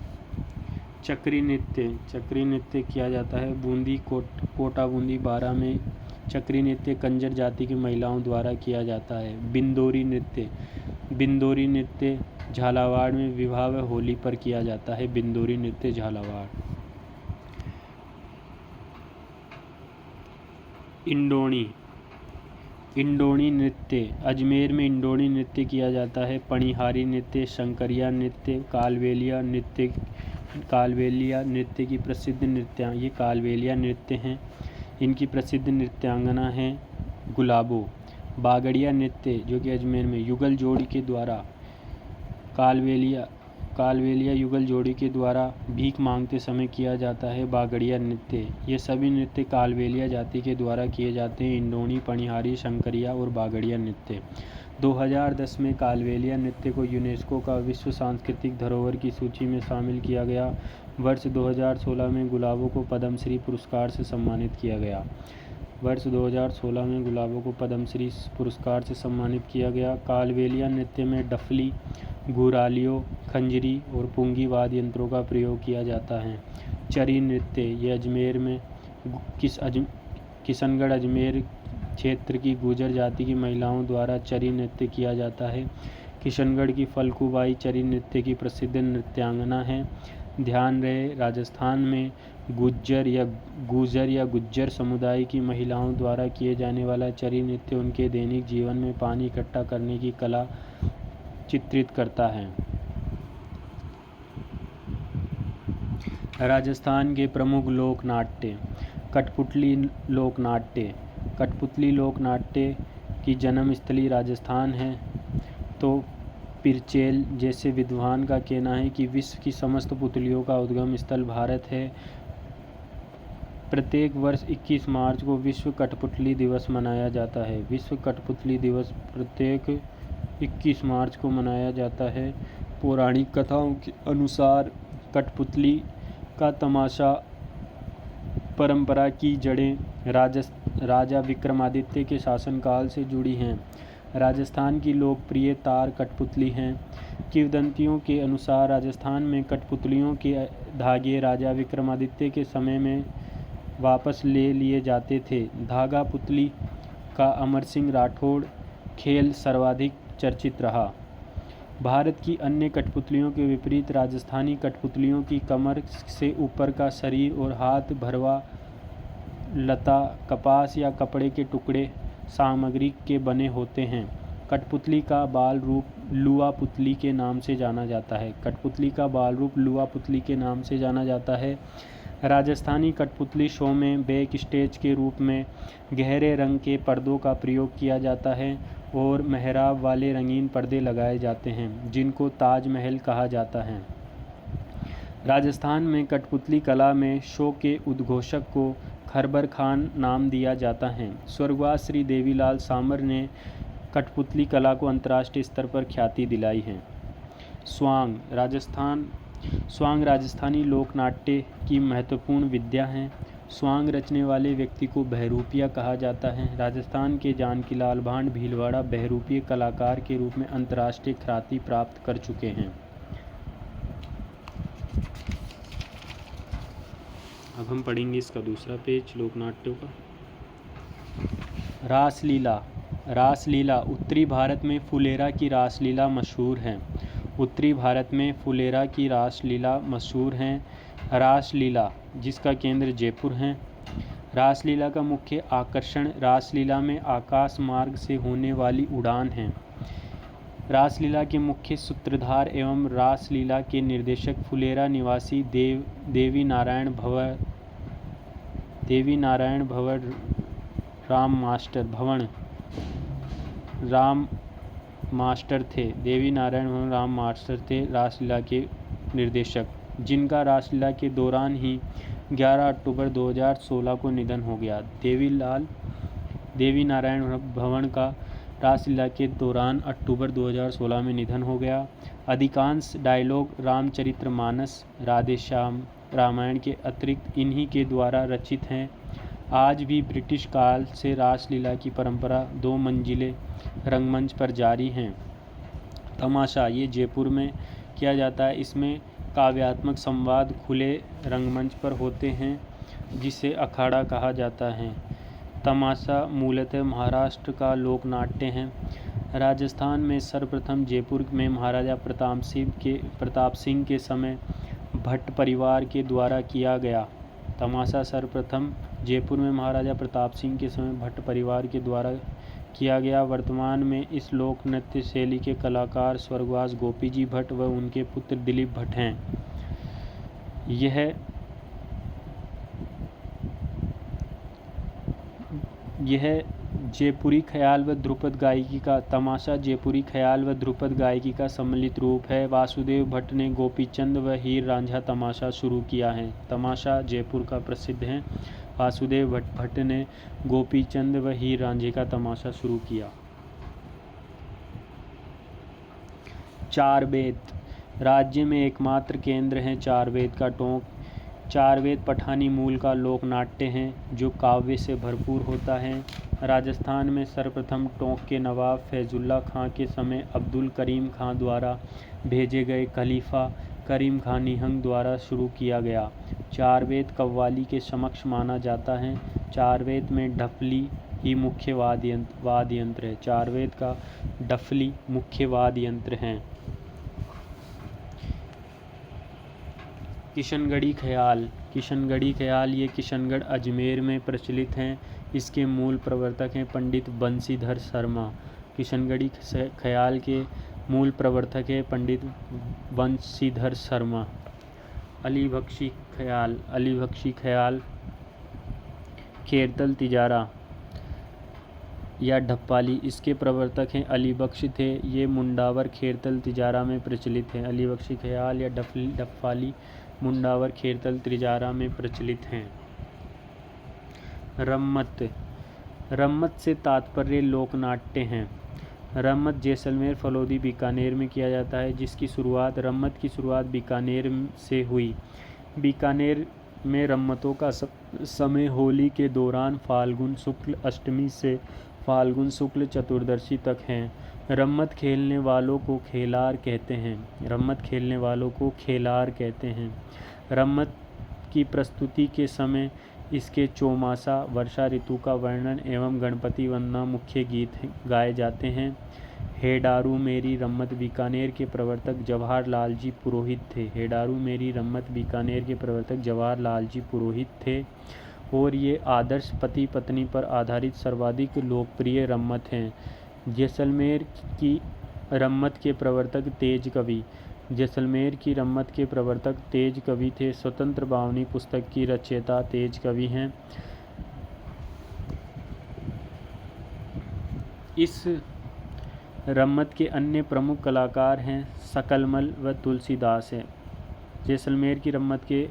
चक्री नृत्य किया जाता है बूंदी कोटा बूंदी बारा में। चक्री नृत्य कंजर जाति की महिलाओं द्वारा किया जाता है। बिंदोरी नृत्य झालावाड़ में विवाह व होली पर किया जाता है। बिंदोरी नृत्य झालावाड़। इंडोणी नृत्य अजमेर में इंडोणी नृत्य किया जाता है। पणिहारी नृत्य, शंकरिया नृत्य, कालवेलिया नृत्य की प्रसिद्ध ये कालवेलिया नृत्य हैं। इनकी प्रसिद्ध नृत्यांगना है गुलाबो। बागड़िया नृत्य जो कि अजमेर में युगल जोड़ी के द्वारा कालवेलिया युगल जोड़ी के द्वारा भीख मांगते समय किया जाता है। बागड़िया नृत्य ये सभी नृत्य कालवेलिया जाति के द्वारा किए जाते हैं। इंडोणी, पणिहारी, शंकरिया और बागड़िया नृत्य। 2010 में कालवेलिया नृत्य को यूनेस्को का विश्व सांस्कृतिक धरोहर की सूची में शामिल किया गया। वर्ष 2016 में गुलाबों को पद्मश्री पुरस्कार से सम्मानित किया गया। कालवेलिया नृत्य में डफली, गुरालियों, खंजरी और पुंगी वाद्य यंत्रों का प्रयोग किया जाता है। चरी नृत्य ये अजमेर में किशनगढ़ अजमेर क्षेत्र की गुर्जर जाति की महिलाओं द्वारा चरी नृत्य किया जाता है। किशनगढ़ की फलकूबाई चरी नृत्य की प्रसिद्ध नृत्यांगना है। ध्यान रहे, राजस्थान में गुज्जर या गुज्जर समुदाय की महिलाओं द्वारा किए जाने वाला चरी नृत्य उनके दैनिक जीवन में पानी इकट्ठा करने की कला चित्रित करता है। राजस्थान के प्रमुख लोक नाट्य। कठपुतली लोकनाट्य की जन्मस्थली राजस्थान है, तो पिरचेल जैसे विद्वान का कहना है कि विश्व की समस्त पुतलियों का उद्गम स्थल भारत है। प्रत्येक वर्ष 21 मार्च को विश्व कठपुतली दिवस मनाया जाता है। विश्व कठपुतली दिवस प्रत्येक 21 मार्च को मनाया जाता है। पौराणिक कथाओं के अनुसार कठपुतली का तमाशा परंपरा की जड़ें राजा विक्रमादित्य के शासनकाल से जुड़ी हैं। राजस्थान की लोकप्रिय तार कठपुतली हैं। किंवदंतियों के अनुसार राजस्थान में कठपुतलियों के धागे राजा विक्रमादित्य के समय में वापस ले लिए जाते थे। धागा पुतली का अमर सिंह राठौड़ खेल सर्वाधिक चर्चित रहा। भारत की अन्य कठपुतलियों के विपरीत राजस्थानी कठपुतलियों की कमर से ऊपर का शरीर और हाथ भरवा लता, कपास या कपड़े के टुकड़े सामग्री के बने होते हैं। कठपुतली का बाल रूप लुआ पुतली के नाम से जाना जाता है। राजस्थानी कठपुतली शो में बैक स्टेज के रूप में गहरे रंग के पर्दों का प्रयोग किया जाता है और मेहराब वाले रंगीन पर्दे लगाए जाते हैं, जिनको ताज महल कहा जाता है। राजस्थान में कठपुतली कला में शो के उद्घोषक को खरबर खान नाम दिया जाता है। स्वर्गवास श्री देवीलाल सामर ने कठपुतली कला को अंतर्राष्ट्रीय स्तर पर ख्याति दिलाई है। स्वांग राजस्थानी लोक नाट्य की महत्वपूर्ण विधा है। स्वांग रचने वाले व्यक्ति को बहरूपिया कहा जाता है। राजस्थान के जानकीलाल भांड भीलवाड़ा बहरूपीय कलाकार के रूप में अंतर्राष्ट्रीय ख्याति प्राप्त कर चुके हैं। अब हम पढ़ेंगे इसका दूसरा पेज लोकनाट्यों का। रासलीला उत्तरी भारत में फुलेरा की रासलीला मशहूर है। रासलीला जिसका केंद्र जयपुर है। रासलीला का मुख्य आकर्षण रासलीला में आकाश मार्ग से होने वाली उड़ान है। रासलीला के मुख्य सूत्रधार एवं रासलीला के निर्देशक फुलेरा निवासी देवी नारायण भवन राम मास्टर थे। देवी नारायण राम मास्टर थे रासलीला के निर्देशक, जिनका रासलीला के दौरान ही 11 अक्टूबर 2016 को निधन हो गया। देवी नारायण भवन का रासलीला के दौरान अक्टूबर 2016 में निधन हो गया। अधिकांश डायलॉग रामचरितमानस, राधेश्याम रामायण के अतिरिक्त इन्हीं के द्वारा रचित हैं। आज भी ब्रिटिश काल से रासलीला की परंपरा 2 मंजिले रंगमंच पर जारी हैं। तमाशा ये जयपुर में किया जाता है। इसमें काव्यात्मक संवाद खुले रंगमंच पर होते हैं, जिसे अखाड़ा कहा जाता है। तमाशा मूलतः महाराष्ट्र का लोक नाट्य है। राजस्थान में सर्वप्रथम जयपुर में महाराजा प्रताप सिंह के समय भट्ट परिवार के द्वारा किया गया। तमाशा सर्वप्रथम जयपुर में महाराजा प्रताप सिंह के समय भट्ट परिवार के द्वारा किया गया। वर्तमान में इस लोक नृत्य शैली के कलाकार स्वर्गवास गोपी जी भट्ट व उनके पुत्र दिलीप भट्ट हैं। यह जयपुरी ख्याल व ध्रुपद गायकी का तमाशा जयपुरी ख्याल व ध्रुपद गायकी का सम्मिलित रूप है। वासुदेव भट्ट ने गोपीचंद व हीर रांझा तमाशा शुरू किया है। तमाशा जयपुर का प्रसिद्ध है। वासुदेव भट्ट ने गोपीचंद व हीर रांझे का तमाशा शुरू किया। चारवेद राज्य में एकमात्र केंद्र है चारवेद का टोंक। चारवेद पठानी मूल का लोक नाट्य है, जो काव्य से भरपूर होता है। राजस्थान में सर्वप्रथम टोंक के नवाब फैजुल्ला खां के समय अब्दुल करीम खां द्वारा भेजे गए खलीफा करीम खां निहंग द्वारा शुरू किया गया। चारवेद कव्वाली के समक्ष माना जाता है। चारवेद में ढफली ही मुख्य वाद्य यंत्र है। चारवेद का ढफली मुख्य वाद्य यंत्र हैं। किशनगढ़ी ख्याल ये किशनगढ़ अजमेर में प्रचलित हैं। इसके मूल प्रवर्तक हैं पंडित बंशीधर शर्मा। किशनगढ़ी ख्याल के मूल प्रवर्तक है पंडित बंशीधर शर्मा। अलीबख्शी ख्याल खेरतल तिजारा या ढप्पाली, इसके प्रवर्तक हैं अली बख्श थे। ये मुंडावर खेरतल तिजारा में प्रचलित हैं। अलीबख्शी ख्याल या ढप्पाली मुंडावर खेरतल तिजारा में प्रचलित हैं। रम्मत से तात्पर्य लोक नाट्य हैं। रम्मत जैसलमेर, फलौदी, बीकानेर में किया जाता है, रम्मत की शुरुआत बीकानेर से हुई। बीकानेर में रम्मतों का समय होली के दौरान फाल्गुन शुक्ल अष्टमी से फाल्गुन शुक्ल चतुर्दशी तक है। रम्मत खेलने वालों को खेलार कहते हैं। रम्मत की प्रस्तुति के समय इसके चौमासा, वर्षा ऋतु का वर्णन एवं गणपति वंदना मुख्य गीत गाए जाते हैं। हेडारू मेरी रम्मत बीकानेर के प्रवर्तक जवाहर लाल जी पुरोहित थे और ये आदर्श पति पत्नी पर आधारित सर्वाधिक लोकप्रिय रम्मत हैं। जैसलमेर की रम्मत के प्रवर्तक तेज कवि थे। स्वतंत्र बावनी पुस्तक की रचयिता तेज कवि हैं। इस रम्मत के अन्य प्रमुख कलाकार हैं सकलमल व तुलसीदास हैं। जैसलमेर की रम्मत के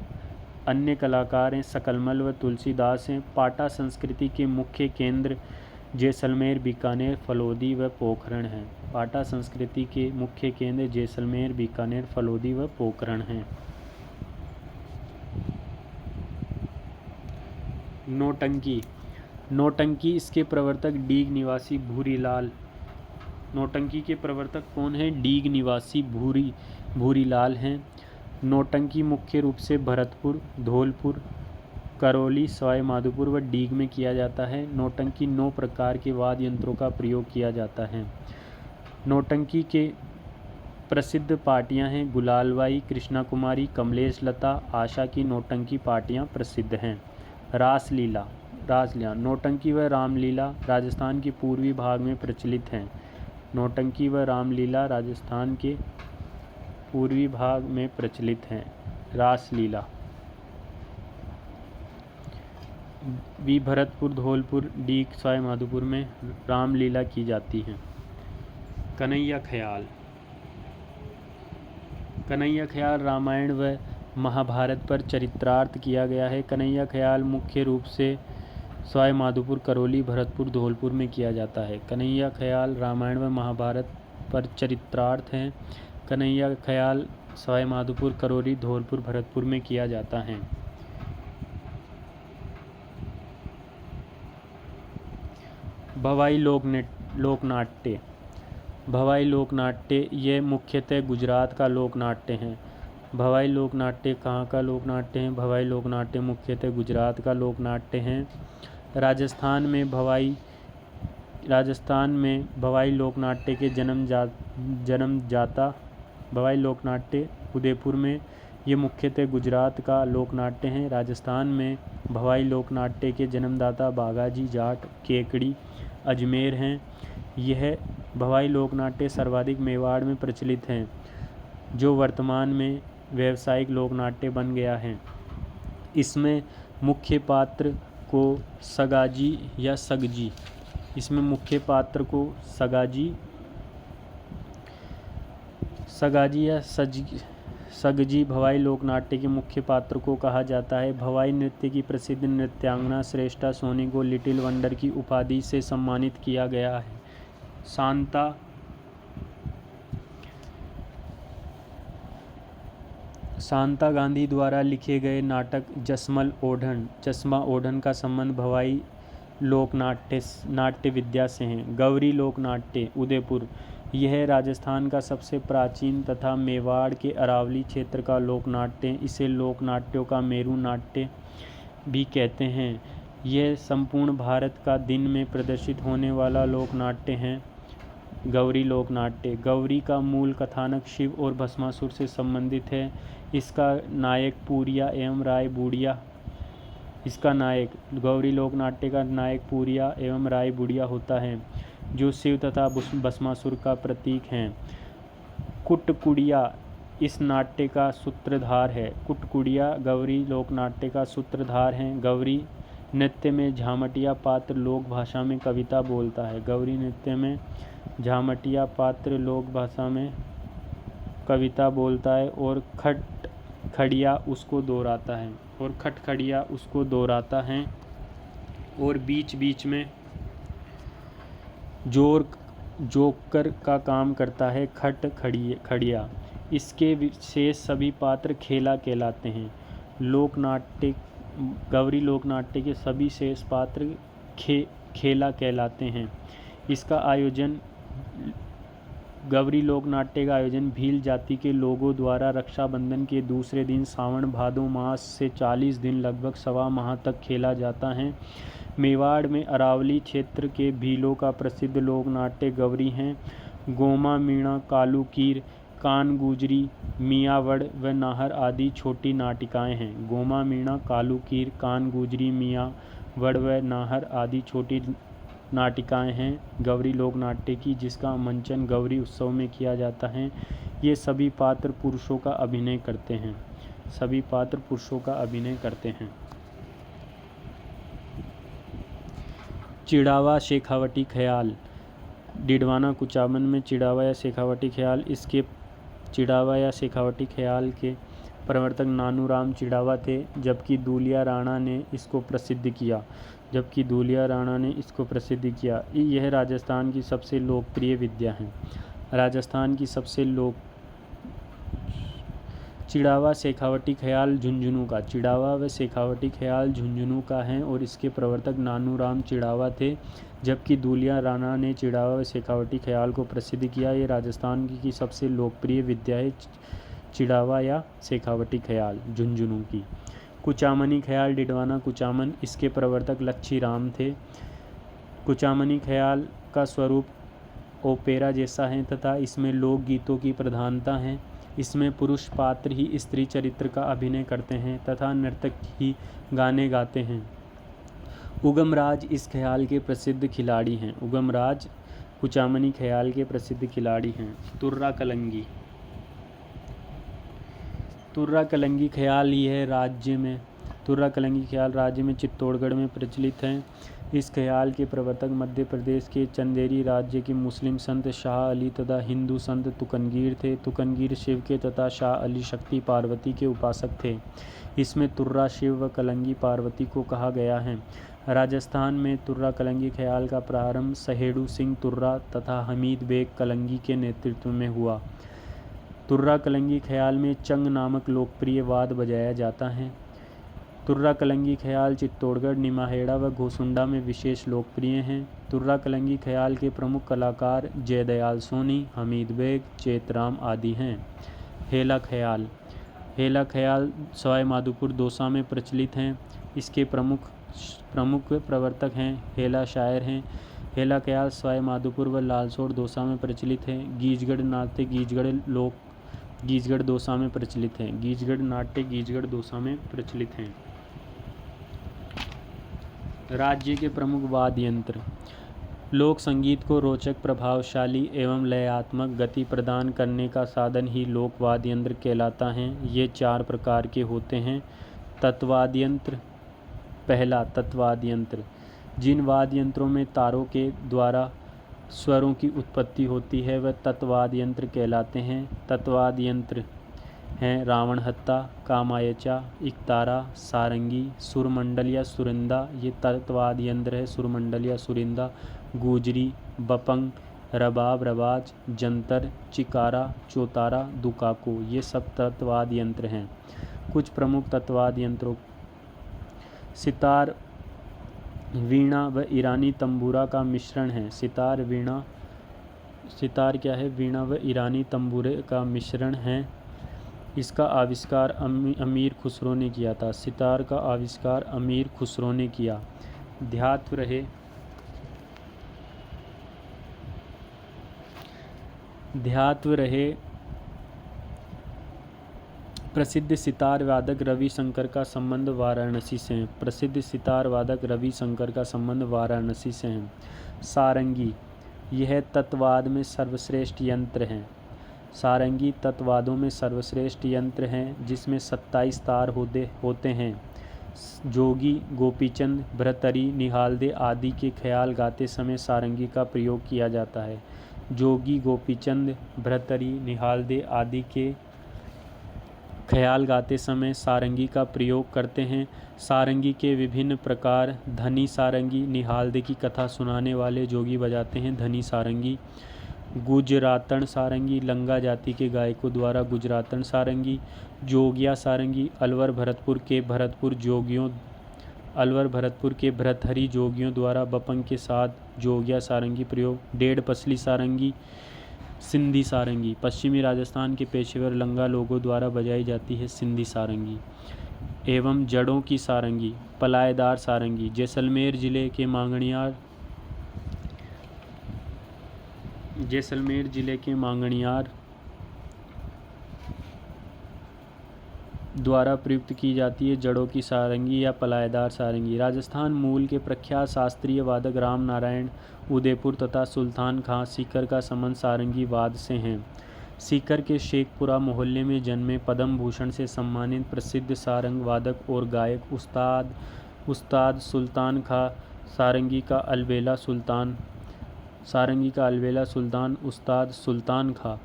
अन्य कलाकार हैं सकलमल व तुलसीदास हैं। पाटा संस्कृति के मुख्य केंद्र जैसलमेर, बीकानेर, फलौदी व पोखरण हैं। पाटा संस्कृति के मुख्य केंद्र जैसलमेर, बीकानेर, फलौदी व पोखरण हैं। नौटंकी इसके प्रवर्तक डीग निवासी भूरीलाल। नौटंकी के प्रवर्तक कौन हैं? डीग निवासी भूरीलाल हैं। नौटंकी मुख्य रूप से भरतपुर, धौलपुर, करौली, सवाई माधोपुर व डीग में किया जाता है। नौटंकी 9 प्रकार के वाद्य यंत्रों का प्रयोग किया जाता है। नौटंकी के प्रसिद्ध पार्टियां हैं गुलालबाई, कृष्णा कुमारी, कमलेश लता, आशा की नौटंकी पार्टियां प्रसिद्ध हैं। रासलीला नौटंकी व रामलीला राजस्थान के पूर्वी भाग में प्रचलित हैं। नौटंकी व रामलीला राजस्थान के पूर्वी भाग में प्रचलित हैं। रासलीला भी भरतपुर, धौलपुर, डीग, सवाई माधोपुर में रामलीला की जाती है। कन्हैया ख्याल। कन्हैया ख्याल रामायण व महाभारत पर चरितार्थ किया गया है। कन्हैया ख्याल मुख्य रूप से सवाई माधोपुर, करौली, भरतपुर, धौलपुर में किया जाता है। कन्हैया ख्याल रामायण व महाभारत पर चरितार्थ है। कन्हैया ख्याल सवाई माधोपुर, करौली, धौलपुर, भरतपुर में किया जाता है। भवाई लोकनाट्य। भवाई लोकनाट्य ये मुख्यतः गुजरात का लोकनाट्य हैं। भवाई लोकनाट्य कहाँ का लोकनाट्य है? भवाई लोकनाट्य मुख्यतः गुजरात का लोकनाट्य हैं। राजस्थान में भवाई लोकनाट्य के जन्मदाता भवाई लोकनाट्य उदयपुर में, ये मुख्यतः गुजरात का लोकनाट्य हैं। राजस्थान में भवाई लोकनाट्य के जन्मदाता बाघाजी जाट केकड़ी अजमेर हैं। यह भवाई लोकनाट्य सर्वाधिक मेवाड़ में प्रचलित हैं, जो वर्तमान में व्यावसायिक लोकनाट्य बन गया है। इसमें मुख्य पात्र को सगाजी या सगजी या सगजी भवाई लोकनाट्य के मुख्य पात्र को कहा जाता है। भवाई नृत्य की प्रसिद्ध नृत्यांगना श्रेष्ठा सोनी को लिटिल वंडर की उपाधि से सम्मानित किया गया है। शांता गांधी द्वारा लिखे गए नाटक चश्मा ओढ़न का संबंध भवाई नाट्य विद्या से है। गौरी लोकनाट्य उदयपुर, यह राजस्थान का सबसे प्राचीन तथा मेवाड़ के अरावली क्षेत्र का लोकनाट्य, इसे लोकनाट्यों का मेरू नाट्य भी कहते हैं। यह संपूर्ण भारत का दिन में प्रदर्शित होने वाला लोकनाट्य है। गौरी लोकनाट्य। गौरी का मूल कथानक शिव और भस्मासुर से संबंधित है। इसका नायक पूरिया एवं राय बूढ़िया गौरी लोकनाट्य का नायक पूरिया एवं राय बूढ़िया होता है, जो शिव तथा भस्मासुर का प्रतीक हैं। कुटकुड़िया इस नाट्य का सूत्रधार है। कुटकुड़िया गौरी लोकनाट्य का सूत्रधार हैं। गौरी नृत्य में झामटिया पात्र लोक भाषा में कविता बोलता है। गौरी नृत्य में झामटिया पात्र लोक भाषा में कविता बोलता है और खटखड़िया उसको दोहराता है और बीच बीच में जोकर का काम करता है। खड़िया इसके विशेष सभी पात्र खेला कहलाते हैं। गौरी लोकनाट्य के सभी शेष पात्र खेला कहलाते हैं। गौरी लोकनाट्य का आयोजन भील जाति के लोगों द्वारा रक्षाबंधन के दूसरे दिन सावन भादो मास से 40 दिन लगभग सवा माह तक खेला जाता है। मेवाड़ में अरावली क्षेत्र के भीलों का प्रसिद्ध लोकनाट्य गौरी हैं। गोमा मीणा, कालूकीर, कान गुजरी, मियावड़ व नाहर आदि छोटी नाटिकाएं हैं। गोमा मीणा, कालूकीर, कान गुजरी, मियावड़ व नाहर आदि छोटी नाटिकाएं हैं गौरी लोकनाट्य की, जिसका मंचन गौरी उत्सव में किया जाता है। ये सभी पात्र पुरुषों का अभिनय करते हैं। चिड़ावा शेखावटी ख्याल। डिडवाना कुचामन में चिड़ावा या शेखावटी ख्याल के प्रवर्तक नानूराम चिड़ावा थे, जबकि दूलिया राणा ने इसको प्रसिद्ध किया। यह राजस्थान की सबसे लोकप्रिय विद्या है। चिड़ावा शेखावटी ख्याल झुंझुनू का। चिड़ावा व शेखावटी ख्याल झुंझुनू का है और इसके प्रवर्तक नानूराम चिड़ावा थे, जबकि दूलिया राणा ने चिड़ावा व शेखावटी ख्याल को प्रसिद्ध किया। ये राजस्थान की सबसे लोकप्रिय विद्या है, चिड़ावा या शेखावटी ख्याल झुंझुनू की। कुचामनी ख्याल डिडवाना कुचामन, इसके प्रवर्तक लच्छीराम थे। कुचामनी ख्याल का स्वरूप ओपेरा जैसा है तथा इसमें लोकगीतों की प्रधानता है। इसमें पुरुष पात्र ही स्त्री चरित्र का अभिनय करते हैं तथा नर्तक ही गाने गाते हैं। उगमराज इस ख्याल के प्रसिद्ध खिलाड़ी हैं। उगमराज कुचामनी ख्याल के प्रसिद्ध खिलाड़ी हैं। तुर्रा कलंगी ख्याल यह राज्य में तुर्रा कलंगी ख्याल राज्य में चित्तौड़गढ़ में प्रचलित है। इस ख्याल के प्रवर्तक मध्य प्रदेश के चंदेरी राज्य के मुस्लिम संत शाह अली तथा हिंदू संत तुकनगीर थे। तुकनगीर शिव के तथा शाह अली शक्ति पार्वती के उपासक थे। इसमें तुर्रा शिव व कलंगी पार्वती को कहा गया है। राजस्थान में तुर्रा कलंगी ख्याल का प्रारंभ सहेड़ू सिंह तुर्रा तथा हमीद बेग कलंगी के नेतृत्व में हुआ। तुर्रा कलंगी ख्याल में चंग नामक लोकप्रिय वाद्य बजाया जाता है। तुर्रा कलंगी ख्याल चित्तौड़गढ़, निमाहेड़ा व घोसुंडा में विशेष लोकप्रिय हैं। तुर्रा कलंगी ख्याल के प्रमुख कलाकार जयदयाल सोनी, हमीद बेग, चेतराम आदि हैं। हेला ख्याल सवाई माधोपुर दौसा में प्रचलित हैं। इसके प्रमुख प्रवर्तक हैं हेला शायर हैं। हेला ख्याल सवाई माधोपुर व लालसोट दौसा में प्रचलित है। गीजगढ़ नाट्य गीजगढ़ दौसा में प्रचलित हैं। राज्य के प्रमुख वाद्य यंत्र। लोक संगीत को रोचक, प्रभावशाली एवं लयात्मक गति प्रदान करने का साधन ही लोक वाद्य यंत्र कहलाता है। ये 4 प्रकार के होते हैं। तत्वाद्य यंत्र। पहला, तत्वाद्य यंत्र। जिन वाद्य यंत्रों में तारों के द्वारा स्वरों की उत्पत्ति होती है वह तत्वाद्य यंत्र कहलाते हैं। तत्वाद्य यंत्र हैं रावण हत्ता, कामायचा, इकतारा, सारंगी, सुरमंडल या सुरिंदा, ये तत्वाद्य यंत्र है। सुरमंडल या सुरिंदा, गुजरी, बपंग, रबाब, रबाज, जंतर, चिकारा, चौतारा, दुकाको, ये सब तत्वाद्य यंत्र हैं। कुछ प्रमुख तत्वाद्य यंत्रों: सितार, वीणा व ईरानी तंबूरा का मिश्रण है। सितार क्या है? वीणा व ईरानी तंबूरे का मिश्रण है। इसका आविष्कार अमीर खुसरो ने किया था। सितार का आविष्कार अमीर खुसरो ने किया। ध्यात्व रहे प्रसिद्ध सितार वादक रविशंकर का संबंध वाराणसी से है। सारंगी, यह तत्वाद में सर्वश्रेष्ठ यंत्र है। सारंगी तत्वादों में सर्वश्रेष्ठ यंत्र हैं जिसमें 27 तार होते हैं। जोगी, गोपीचंद, भ्रतरी, निहालदे आदि के ख्याल गाते समय सारंगी का प्रयोग किया जाता है। जोगी, गोपीचंद, भ्रतरी, निहालदे आदि के ख्याल गाते समय सारंगी का प्रयोग करते हैं। सारंगी के विभिन्न प्रकार: धनी सारंगी, निहालदे की कथा सुनाने वाले जोगी बजाते हैं धनी सारंगी। गुजरातन सारंगी, लंगा जाति के गायकों द्वारा गुजरातन सारंगी। जोगिया सारंगी, अलवर भरतपुर के भरथरी जोगियों द्वारा बपंग के साथ जोगिया सारंगी प्रयोग। डेढ़ पसली सारंगी। सिंधी सारंगी, पश्चिमी राजस्थान के पेशेवर लंगा लोगों द्वारा बजाई जाती है सिंधी सारंगी। एवं जड़ों की सारंगी, पलायदार सारंगी, जैसलमेर जिले के मांगणियार द्वारा प्रयुक्त की जाती है जड़ों की सारंगी या पलायदार सारंगी। राजस्थान मूल के प्रख्यात शास्त्रीय वादक राम नारायण उदयपुर तथा सुल्तान खां सीकर का संबंध सारंगी वाद से हैं। सीकर के शेखपुरा मोहल्ले में जन्मे पद्म भूषण से सम्मानित प्रसिद्ध सारंग वादक और गायक उस्ताद सुल्तान खां सारंगी का अलबेला सुल्तान उस्ताद सुल्तान खां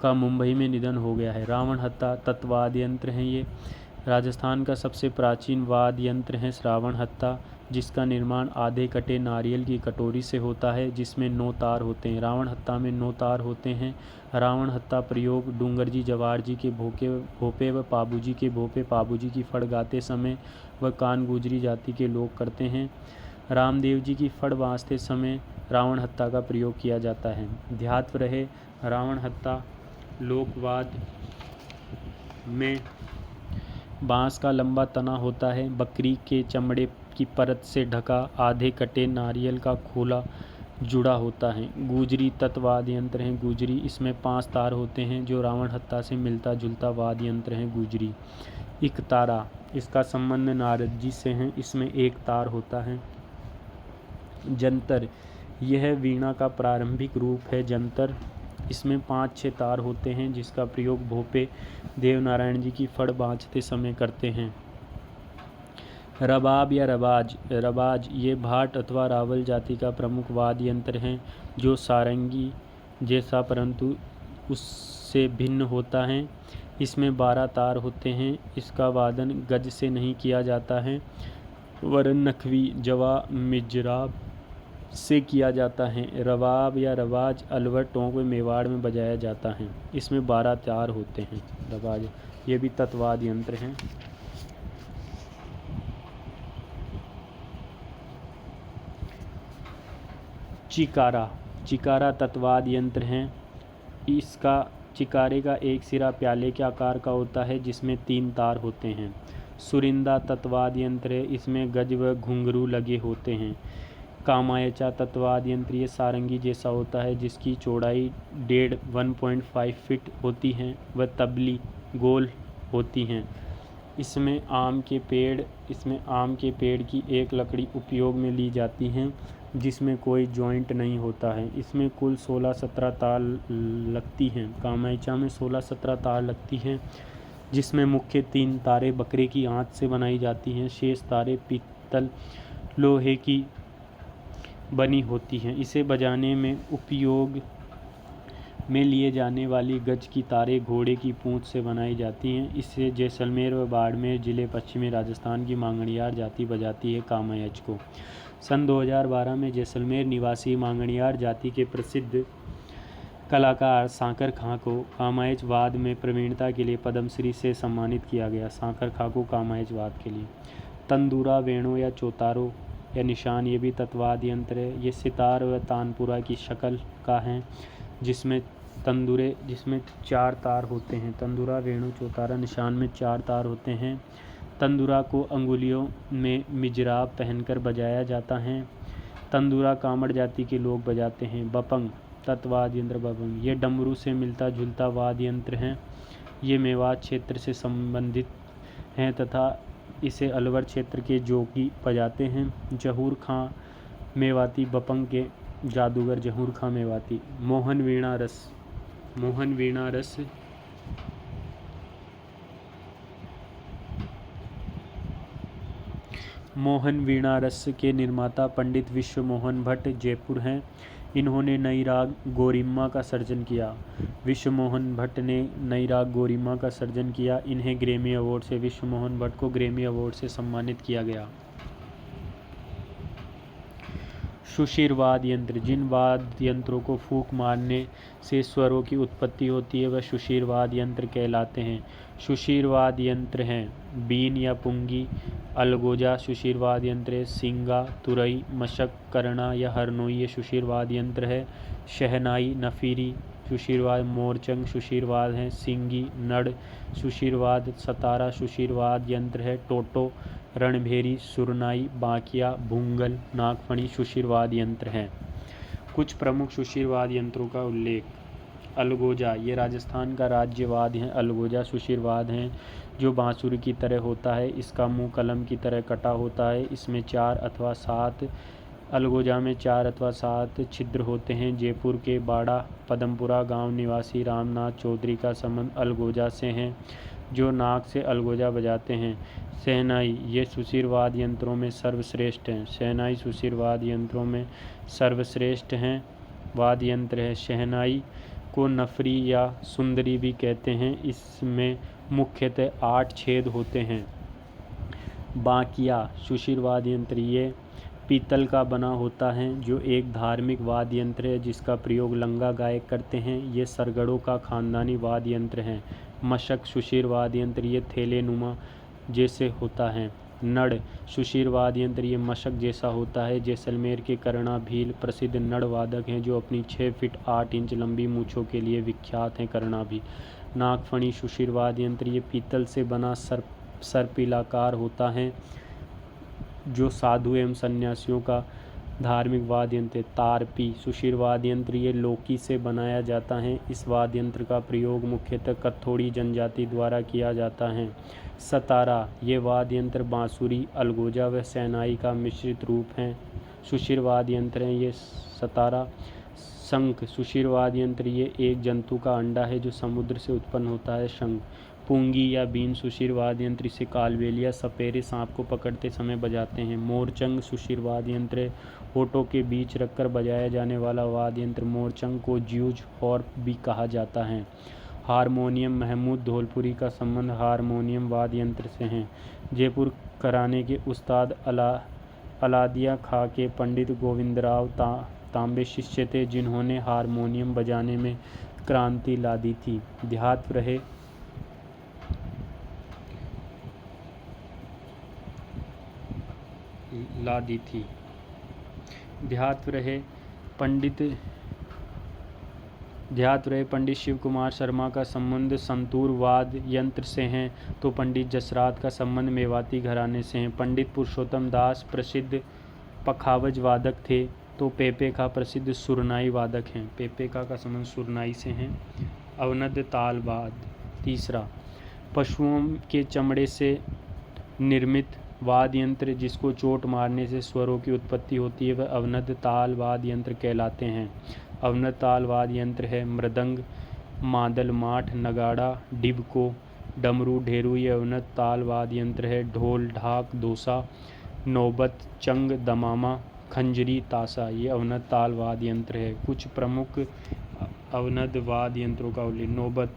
का मुंबई में निधन हो गया है। रावण हत्ता तत्वाद्य यंत्र हैं ये। राजस्थान का सबसे प्राचीन वाद्य यंत्र है रावण हत्ता, जिसका निर्माण आधे कटे नारियल की कटोरी से होता है जिसमें 9 तार होते हैं। रावण हत्ता में 9 तार होते हैं। रावण हत्ता प्रयोग डूंगरजी जवार जी के भोपे व पाबूजी के भोपे पाबूजी की फड़ गाते समय व कान गुजरी जाति के लोग करते हैं। रामदेव जी की फड़ बाँधते समय रावण हत्ता का प्रयोग किया जाता है। ध्यात्व रहे रावण हत्ता लोकवाद में बाँस का लंबा तना होता है, बकरी के चमड़े की परत से ढका, आधे कटे नारियल का खोला जुड़ा होता है। गुजरी तत्वाद्य यंत्र है। गुजरी, इसमें 5 तार होते हैं जो रावण हत्ता से मिलता जुलता वाद्य यंत्र है गुजरी। इकतारा, इसका संबंध नारद जी से है, इसमें 1 तार होता है। जंतर, यह वीणा का प्रारंभिक रूप है। जंतर, इसमें 5-6 तार होते हैं जिसका प्रयोग भोपे देवनारायण जी की फड़ बाँधते समय करते हैं। रबाब या रबाज ये भाट अथवा रावल जाति का प्रमुख वाद्य यंत्र है जो सारंगी जैसा परंतु उससे भिन्न होता है। इसमें 12 तार होते हैं। इसका वादन गज से नहीं किया जाता है वरन नखवी, जवा, मिजराब से किया जाता है। रबाब या रबाज अलवर, टोंक व मेवाड़ में बजाया जाता है। इसमें 12 तार होते हैं। रबाज ये भी तत्वाद यंत्र हैं। चिकारा तत्वाद यंत्र हैं। इसका चिकारे का एक सिरा प्याले के आकार का होता है जिसमें 3 तार होते हैं। सुरिंदा तत्वाद यंत्र है। इसमें गज व घुंघरू लगे होते हैं। कामायचा तत्वाद यंत्र ये सारंगी जैसा होता है जिसकी चौड़ाई 1.5 फीट होती है व तबली गोल होती हैं। इसमें आम के पेड़ की एक लकड़ी उपयोग में ली जाती है जिसमें कोई जॉइंट नहीं होता है। इसमें कुल 16-17 तार लगती हैं। कामायचा में 16-17 तार लगती हैं जिसमें मुख्य 3 तारें बकरे की आंत से बनाई जाती हैं। शेष तारें पीतल लोहे की बनी होती हैं। इसे बजाने में उपयोग में लिए जाने वाली गज की तारें घोड़े की पूंछ से बनाई जाती हैं। इससे जैसलमेर व बाड़मेर जिले पश्चिमी राजस्थान की मांगणियार जाति बजाती है कामायच को। सन 2012 में जैसलमेर निवासी मांगणियार जाति के प्रसिद्ध कलाकार सांकर खां को कामायच वाद में प्रवीणता के लिए पद्मश्री से सम्मानित किया गया। सांकर खां को कामायच वाद के लिए। तंदूरा, वेणु या चौतारो या निशान ये भी तत्वाद यंत्र है। ये सितार व तानपुरा की शक्ल का है जिसमें 4 तार होते हैं। तंदूरा, वेणु, चौतारा, निशान में 4 तार होते हैं। तंदूरा को अंगुलियों में मिजराब पहनकर बजाया जाता है। तंदूरा कामड़ जाति के लोग बजाते हैं। बपंग तत्वाद यंत्र बपंग ये डमरू से मिलता जुलता वाद्य यंत्र हैं। ये मेवात क्षेत्र से संबंधित हैं तथा इसे अलवर क्षेत्र के जोगी बजाते हैं। जहूर खां मेवाती बपंग के जादूगर जहूर खां मेवाती। मोहन वीणा रस के निर्माता पंडित विश्व मोहन भट्ट जयपुर हैं। इन्होंने नई राग गोरिम्मा का सर्जन किया। विश्व मोहन भट्ट ने नई राग गोरिम्मा का सर्जन किया। इन्हें ग्रैमी अवार्ड से विश्व मोहन भट्ट को ग्रैमी अवार्ड से सम्मानित किया गया। सुशिरवाद यंत्र जिन वाद्य यंत्रों को फूंक मारने से स्वरों की उत्पत्ति होती है वह सुशिरवाद यंत्र कहलाते हैं। सुशिरवाद यंत्र हैं बीन या पुंगी, अलगोजा सुशिरवाद यंत्र है। सिंगा, तुरई, मशक, करना या हरनोई ये सुशिरवाद यंत्र है। शहनाई, नफीरी सुशिरवाद, मोरचंग सुशिरवाद हैं। सिंगी, नड़ सुशिरवाद, सतारा सुशिरवाद यंत्र है। टोटो, रणभेरी, सुरनाई, बांकिया, भूंगल, नागफणी सुशिरवाद यंत्र हैं। कुछ प्रमुख सुशिरवाद यंत्रों का उल्लेख। अलगोजा ये राजस्थान का राज्यवाद है। अलगोजा सुशिरवाद हैं जो बांसुरी की तरह होता है। इसका मुंह कलम की तरह कटा होता है। इसमें 4 अथवा 7 अलगोजा में 4 अथवा 7 छिद्र होते हैं। जयपुर के बाड़ा पदमपुरा गांव निवासी रामनाथ चौधरी का संबंध अलगोजा से है जो नाक से अलगोजा बजाते हैं। शहनाई ये सुशिरवाद यंत्रों में सर्वश्रेष्ठ हैं। शहनाई सुशिरवाद यंत्रों में सर्वश्रेष्ठ हैं वाद्य यंत्र है। शहनाई को नफरी या सुंदरी भी कहते हैं। इसमें मुख्यतः 8 छेद होते हैं। बांकिया सुशिरवाद यंत्र ये पीतल का बना होता है जो एक धार्मिक वाद्य यंत्र है जिसका प्रयोग लंगा गायक करते हैं। ये सरगड़ों का खानदानी वाद्य यंत्र है। मशक सुशिरवाद यंत्र ये थैले नुमा जैसे होता है। नड़ सुशिरवाद यंत्र ये मशक जैसा होता है। जैसलमेर के करना भील प्रसिद्ध नड़ वादक हैं जो अपनी 6 फीट 8 इंच लंबी मूँछों के लिए विख्यात हैं। करना भी। नागफणी सुशिरवाद यंत्र ये पीतल से बना सर्पिलाकार होता है जो साधु एवं सन्यासियों का धार्मिक वाद्य यंत्र है। तारपी सुशिरवाद यंत्र ये लौकी से बनाया जाता है। इस वाद्य यंत्र का प्रयोग मुख्यतः कथोड़ी जनजाति द्वारा किया जाता है। सतारा ये वाद्य यंत्र बांसुरी, अलगोजा व शहनाई का मिश्रित रूप है। सुशिरवाद यंत्र हैं ये सतारा। शंख सुशिरवाद यंत्र ये एक जंतु का अंडा है जो समुद्र से उत्पन्न होता है। शंख पूंगी या बीन सुशिर वाद्य यंत्र, इसे कालबेलिया सपेरे सांप को पकड़ते समय बजाते हैं। मोरचंग सुशिर वाद्य यंत्र, होठों के बीच रखकर बजाया जाने वाला वाद्य यंत्र मोरचंग को ज्यूज हॉर्प भी कहा जाता है। हारमोनियम, महमूद धौलपुरी का संबंध हारमोनियम वाद्य यंत्र से है। जयपुर घराने के उस्ताद अलादिया खां के पंडित गोविंदराव तांबे शिष्य थे, जिन्होंने हारमोनियम बजाने में क्रांति ला दी थी। ध्यात रहे पंडित शिव कुमार शर्मा का संबंध संतूर वाद्य यंत्र से है, तो पंडित जसरात का संबंध मेवाती घराने से है। पंडित पुरुषोत्तम दास प्रसिद्ध पखावज वादक थे, तो पेपेका प्रसिद्ध सुरनाई वादक हैं। पेपेका का संबंध सुरनाई से है। अवनद तालवाद। तीसरा, पशुओं के चमड़े से निर्मित वाद्य यंत्र जिसको चोट मारने से स्वरों की उत्पत्ति होती है, वह अवनद ताल वाद्य यंत्र कहलाते हैं। अवनद ताल वाद्य यंत्र है मृदंग, मादल, माठ, नगाड़ा, डिबको, डमरू, ढेरू, ये अवनद ताल वाद्य यंत्र है। ढोल, ढाक, दोसा, नौबत, चंग, दमामा, खंजरी, ताशा, ये अवनद ताल वाद्य यंत्र है। कुछ प्रमुख अवनद वाद्य यंत्रों का उल्लेख। नौबत,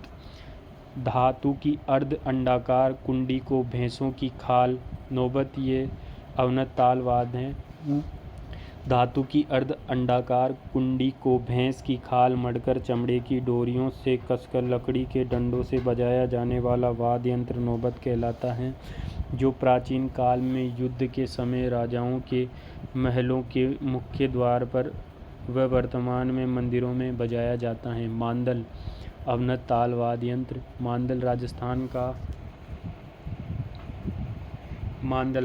धातु की अर्ध अंडाकार कुंडी को भैंसों की खाल। नौबत ये अवनद ताल वाद्य हैं। धातु की अर्ध अंडाकार कुंडी को भैंस की खाल मढ़कर चमड़े की डोरियों से कसकर लकड़ी के डंडों से बजाया जाने वाला वाद्य यंत्र नौबत कहलाता है, जो प्राचीन काल में युद्ध के समय राजाओं के महलों के मुख्य द्वार पर व वर्तमान में मंदिरों में बजाया जाता है। मांदल, अवनद ताल वाद्य यंत्र। मांदल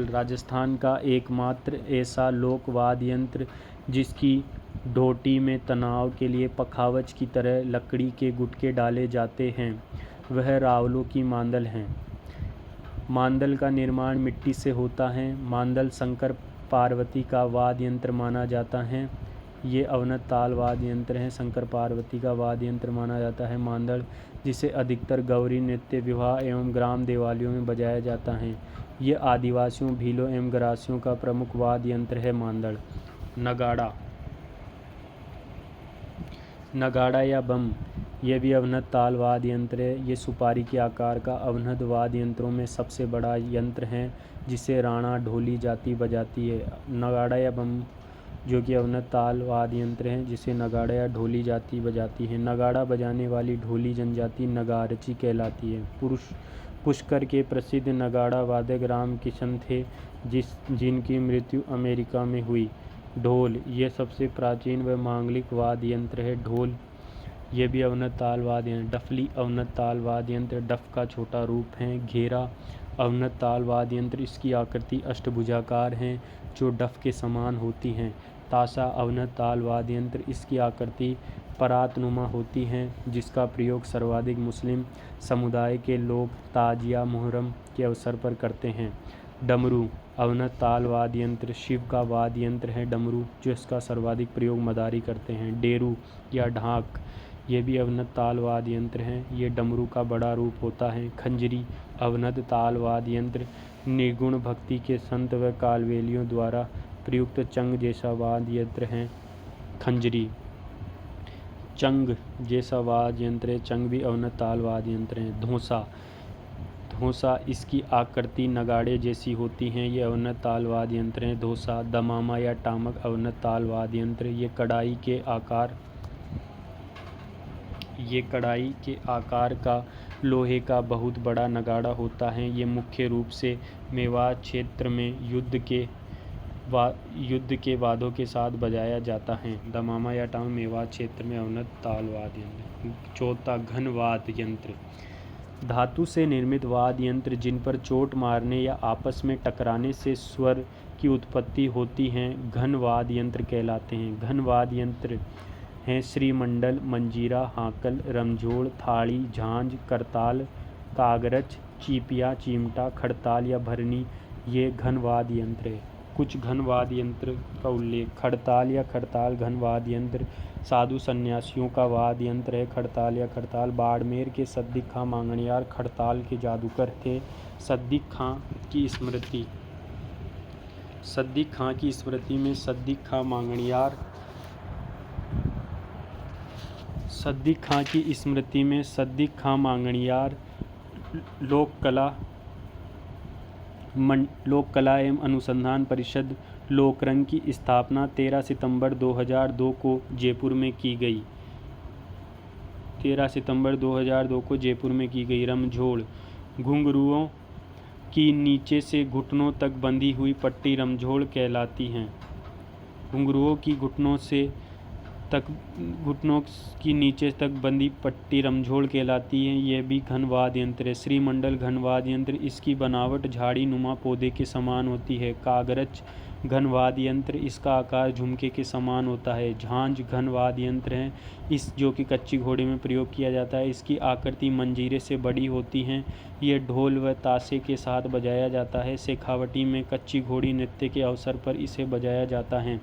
राजस्थान का एकमात्र ऐसा लोक वाद्य यंत्र जिसकी ढोटी में तनाव के लिए पखावज की तरह लकड़ी के गुटके डाले जाते हैं, वह रावलों की मांदल हैं। मांदल का निर्माण मिट्टी से होता है। मांदल शंकर पार्वती का वाद्य यंत्र माना जाता है। ये अवनद ताल वाद्य यंत्र हैं, शंकर पार्वती का वाद्य यंत्र माना जाता है मांदल, जिसे अधिकतर गौरी नृत्य, विवाह एवं ग्राम देवालियों में बजाया जाता है। ये आदिवासियों, भीलों एवं गरासियों का प्रमुख वाद्य यंत्र है मांदल। नगाड़ा या बम, यह भी अवनद ताल वाद्य यंत्र है। ये सुपारी के आकार का अवनद वाद्य यंत्रों में सबसे बड़ा यंत्र है, जिसे राणा ढोली जाति बजाती है। नगाड़ा या बम जो कि अवनद ताल वाद्य यंत्र है, जिसे नगाड़ा या ढोली जाति बजाती है। नगाड़ा बजाने वाली ढोली जनजाति नगारची कहलाती है। पुष्कर के प्रसिद्ध नगाड़ा वादक रामकिशन थे, जिनकी मृत्यु अमेरिका में हुई। ढोल, यह सबसे प्राचीन व मांगलिक वाद्य यंत्र है। ढोल यह भी अवनद ताल वाद्य यंत्र। डफली अवनद ताल वाद्य यंत्र, डफ का छोटा रूप है। घेरा अवनद ताल वाद्य यंत्र, इसकी आकृति अष्टभुजाकार है जो डफ के समान होती हैं। ताशा अवनद ताल वाद्य यंत्र, इसकी आकृति परातनुमा होती है, जिसका प्रयोग सर्वाधिक मुस्लिम समुदाय के लोग ताजिया मुहर्रम के अवसर पर करते हैं। डमरू अवनद ताल वाद्य यंत्र, शिव का वाद्य यंत्र है डमरू, जो इसका सर्वाधिक प्रयोग मदारी करते हैं। डेरू या ढाक, ये भी अवनद ताल वाद्य यंत्र हैं, ये डमरू का बड़ा रूप होता है। खंजरी अवनद ताल वाद्य यंत्र, निर्गुण भक्ति के संत व कालबेलियों द्वारा प्रयुक्त चंग जैसा वाद्य यंत्र है। खंजरी चंग जैसा वाद्य यंत्र है। चंग भी अवनद ताल वाद्य यंत्र है। धोसा, इसकी आकृति नगाड़े जैसी होती हैं, ये अवनद ताल वाद्य यंत्र हैं। धोसा, दमामा या टामक अवनद ताल वाद्य यंत्र, ये कड़ाई के आकार का लोहे का बहुत बड़ा नगाड़ा होता है। ये मुख्य रूप से मेवात क्षेत्र में युद्ध के वाद्यों के साथ बजाया जाता है। दमामा या टामक मेवात क्षेत्र में अवनद ताल वाद्य यंत्र। चौथा, घन वाद्य यंत्र, धातु से निर्मित वाद्य यंत्र जिन पर चोट मारने या आपस में टकराने से स्वर की उत्पत्ति होती हैं, घन वाद्य यंत्र कहलाते हैं। घन वाद्य यंत्र हैं श्रीमंडल, मंजीरा, हाकल, रमझोड़, थाड़ी, झांझ, करताल, कागरच, चीपिया, चिमटा, खड़ताल या भरनी, ये घन वाद्य यंत्र है। कुछ घन वाद्य यंत्र का उल्लेख। खड़ताल या खड़ताल घन वाद्य यंत्र साधु सन्यासियों का वाद्य यंत्र है। खड़ताल या खड़ताल बाड़मेर के सद्दिक खां मांगणियार खड़ताल के जादूगर थे। सद्दिक खां की स्मृति में सद्दिक खां मांगणियार लोक कला एवं अनुसंधान परिषद लोकरंग की स्थापना 13 सितंबर 2002 को जयपुर में की गई। रमझोड़ घुंघरुओं की नीचे से घुटनों तक बंधी हुई पट्टी रमझोड़ कहलाती हैं। घुंघरुओं की घुटनों की नीचे तक बंधी पट्टी रमझोड़ कहलाती है। यह भी घन वाद्य यंत्र है। श्रीमंडल घन वाद्य यंत्र, इसकी बनावट झाड़ी नुमा पौधे के समान होती है। कागरच घन वाद्य यंत्र, इसका आकार झुमके के समान होता है। झांझ घन वाद्य यंत्र है, जो कि कच्ची घोड़ी में प्रयोग किया जाता है। इसकी आकृति मंजीरे से बड़ी होती है। यह ढोल व ताशे के साथ बजाया जाता है। शेखावटी में कच्ची घोड़ी नृत्य के अवसर पर इसे बजाया जाता है।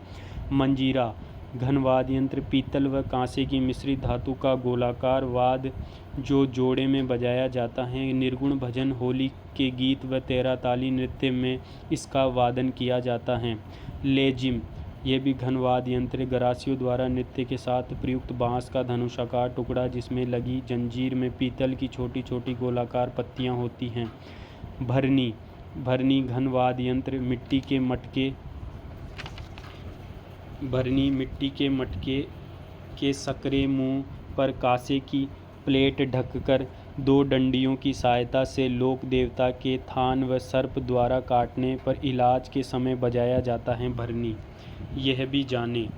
मंजीरा घन वाद्य यंत्र, पीतल व कांसे की मिश्रित धातु का गोलाकार वाद्य जो जोड़े में बजाया जाता है। निर्गुण भजन, होली के गीत व तेरह ताली नृत्य में इसका वादन किया जाता है। लेजिम, यह भी घन वाद्य यंत्र, गरासियों द्वारा नृत्य के साथ प्रयुक्त बांस का धनुषाकार टुकड़ा जिसमें लगी जंजीर में पीतल की छोटी छोटी गोलाकार पत्तियां होती हैं। भरनी घन वाद्य यंत्र, मिट्टी के मटके के सकरे मुंह पर कांसे की प्लेट ढककर दो डंडियों की सहायता से लोक देवता के थान व सर्प द्वारा काटने पर इलाज के समय बजाया जाता है। भरनी, यह भी जाने।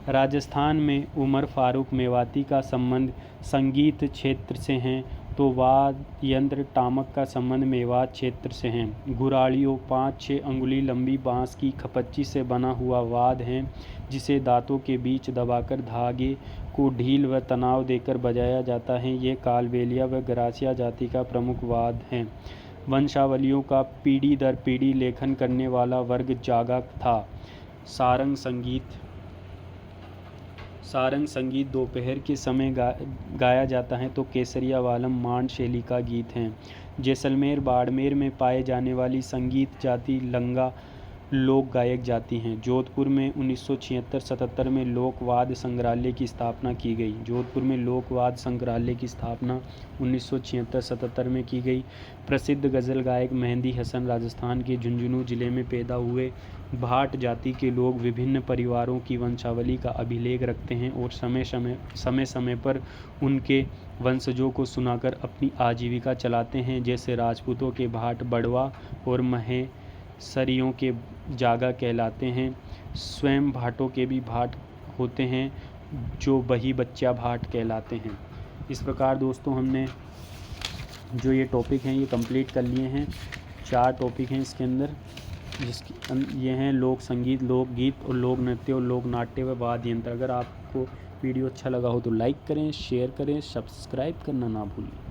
राजस्थान में उमर फारूक मेवाती का संबंध संगीत क्षेत्र से है, तो वाद्य यंत्र टामक का संबंध मेवात क्षेत्र से है। गुराड़ियों 5-6 अंगुली लंबी बांस की खपच्ची से बना हुआ वाद्य है, जिसे दांतों के बीच दबाकर धागे को ढील व तनाव देकर बजाया जाता है। ये कालबेलिया व गरासिया जाति का प्रमुख वाद्य है। वंशावलियों का पीढ़ी दर पीढ़ी लेखन करने वाला वर्ग जागा था। सारंग संगीत दोपहर के समय गाया जाता है, तो केसरिया वालम मांड शैली का गीत है। जैसलमेर बाड़मेर में पाए जाने वाली संगीत जाति लंगा लोक गायक जाति हैं। जोधपुर में 1976-77 में लोकवाद्य संग्रहालय की स्थापना की गई। 1976-77 में की गई। प्रसिद्ध गज़ल गायक मेहंदी हसन राजस्थान के झुंझुनू जिले में पैदा हुए। भाट जाति के लोग विभिन्न परिवारों की वंशावली का अभिलेख रखते हैं और समय समय पर उनके वंशजों को सुनाकर अपनी आजीविका चलाते हैं। जैसे राजपूतों के भाट बड़वा और महेसरियों के जागा कहलाते हैं। स्वयं भाटों के भी भाट होते हैं, जो बही बच्चा भाट कहलाते हैं। इस प्रकार दोस्तों हमने जो ये टॉपिक हैं ये कंप्लीट कर लिए हैं। 4 टॉपिक हैं इसके अंदर, ये हैं लोक संगीत, लोक गीत और लोक नृत्य और लोक नाट्य व वाद्य यंत्र। अगर आपको वीडियो अच्छा लगा हो तो लाइक करें, शेयर करें, सब्सक्राइब करना ना भूलें।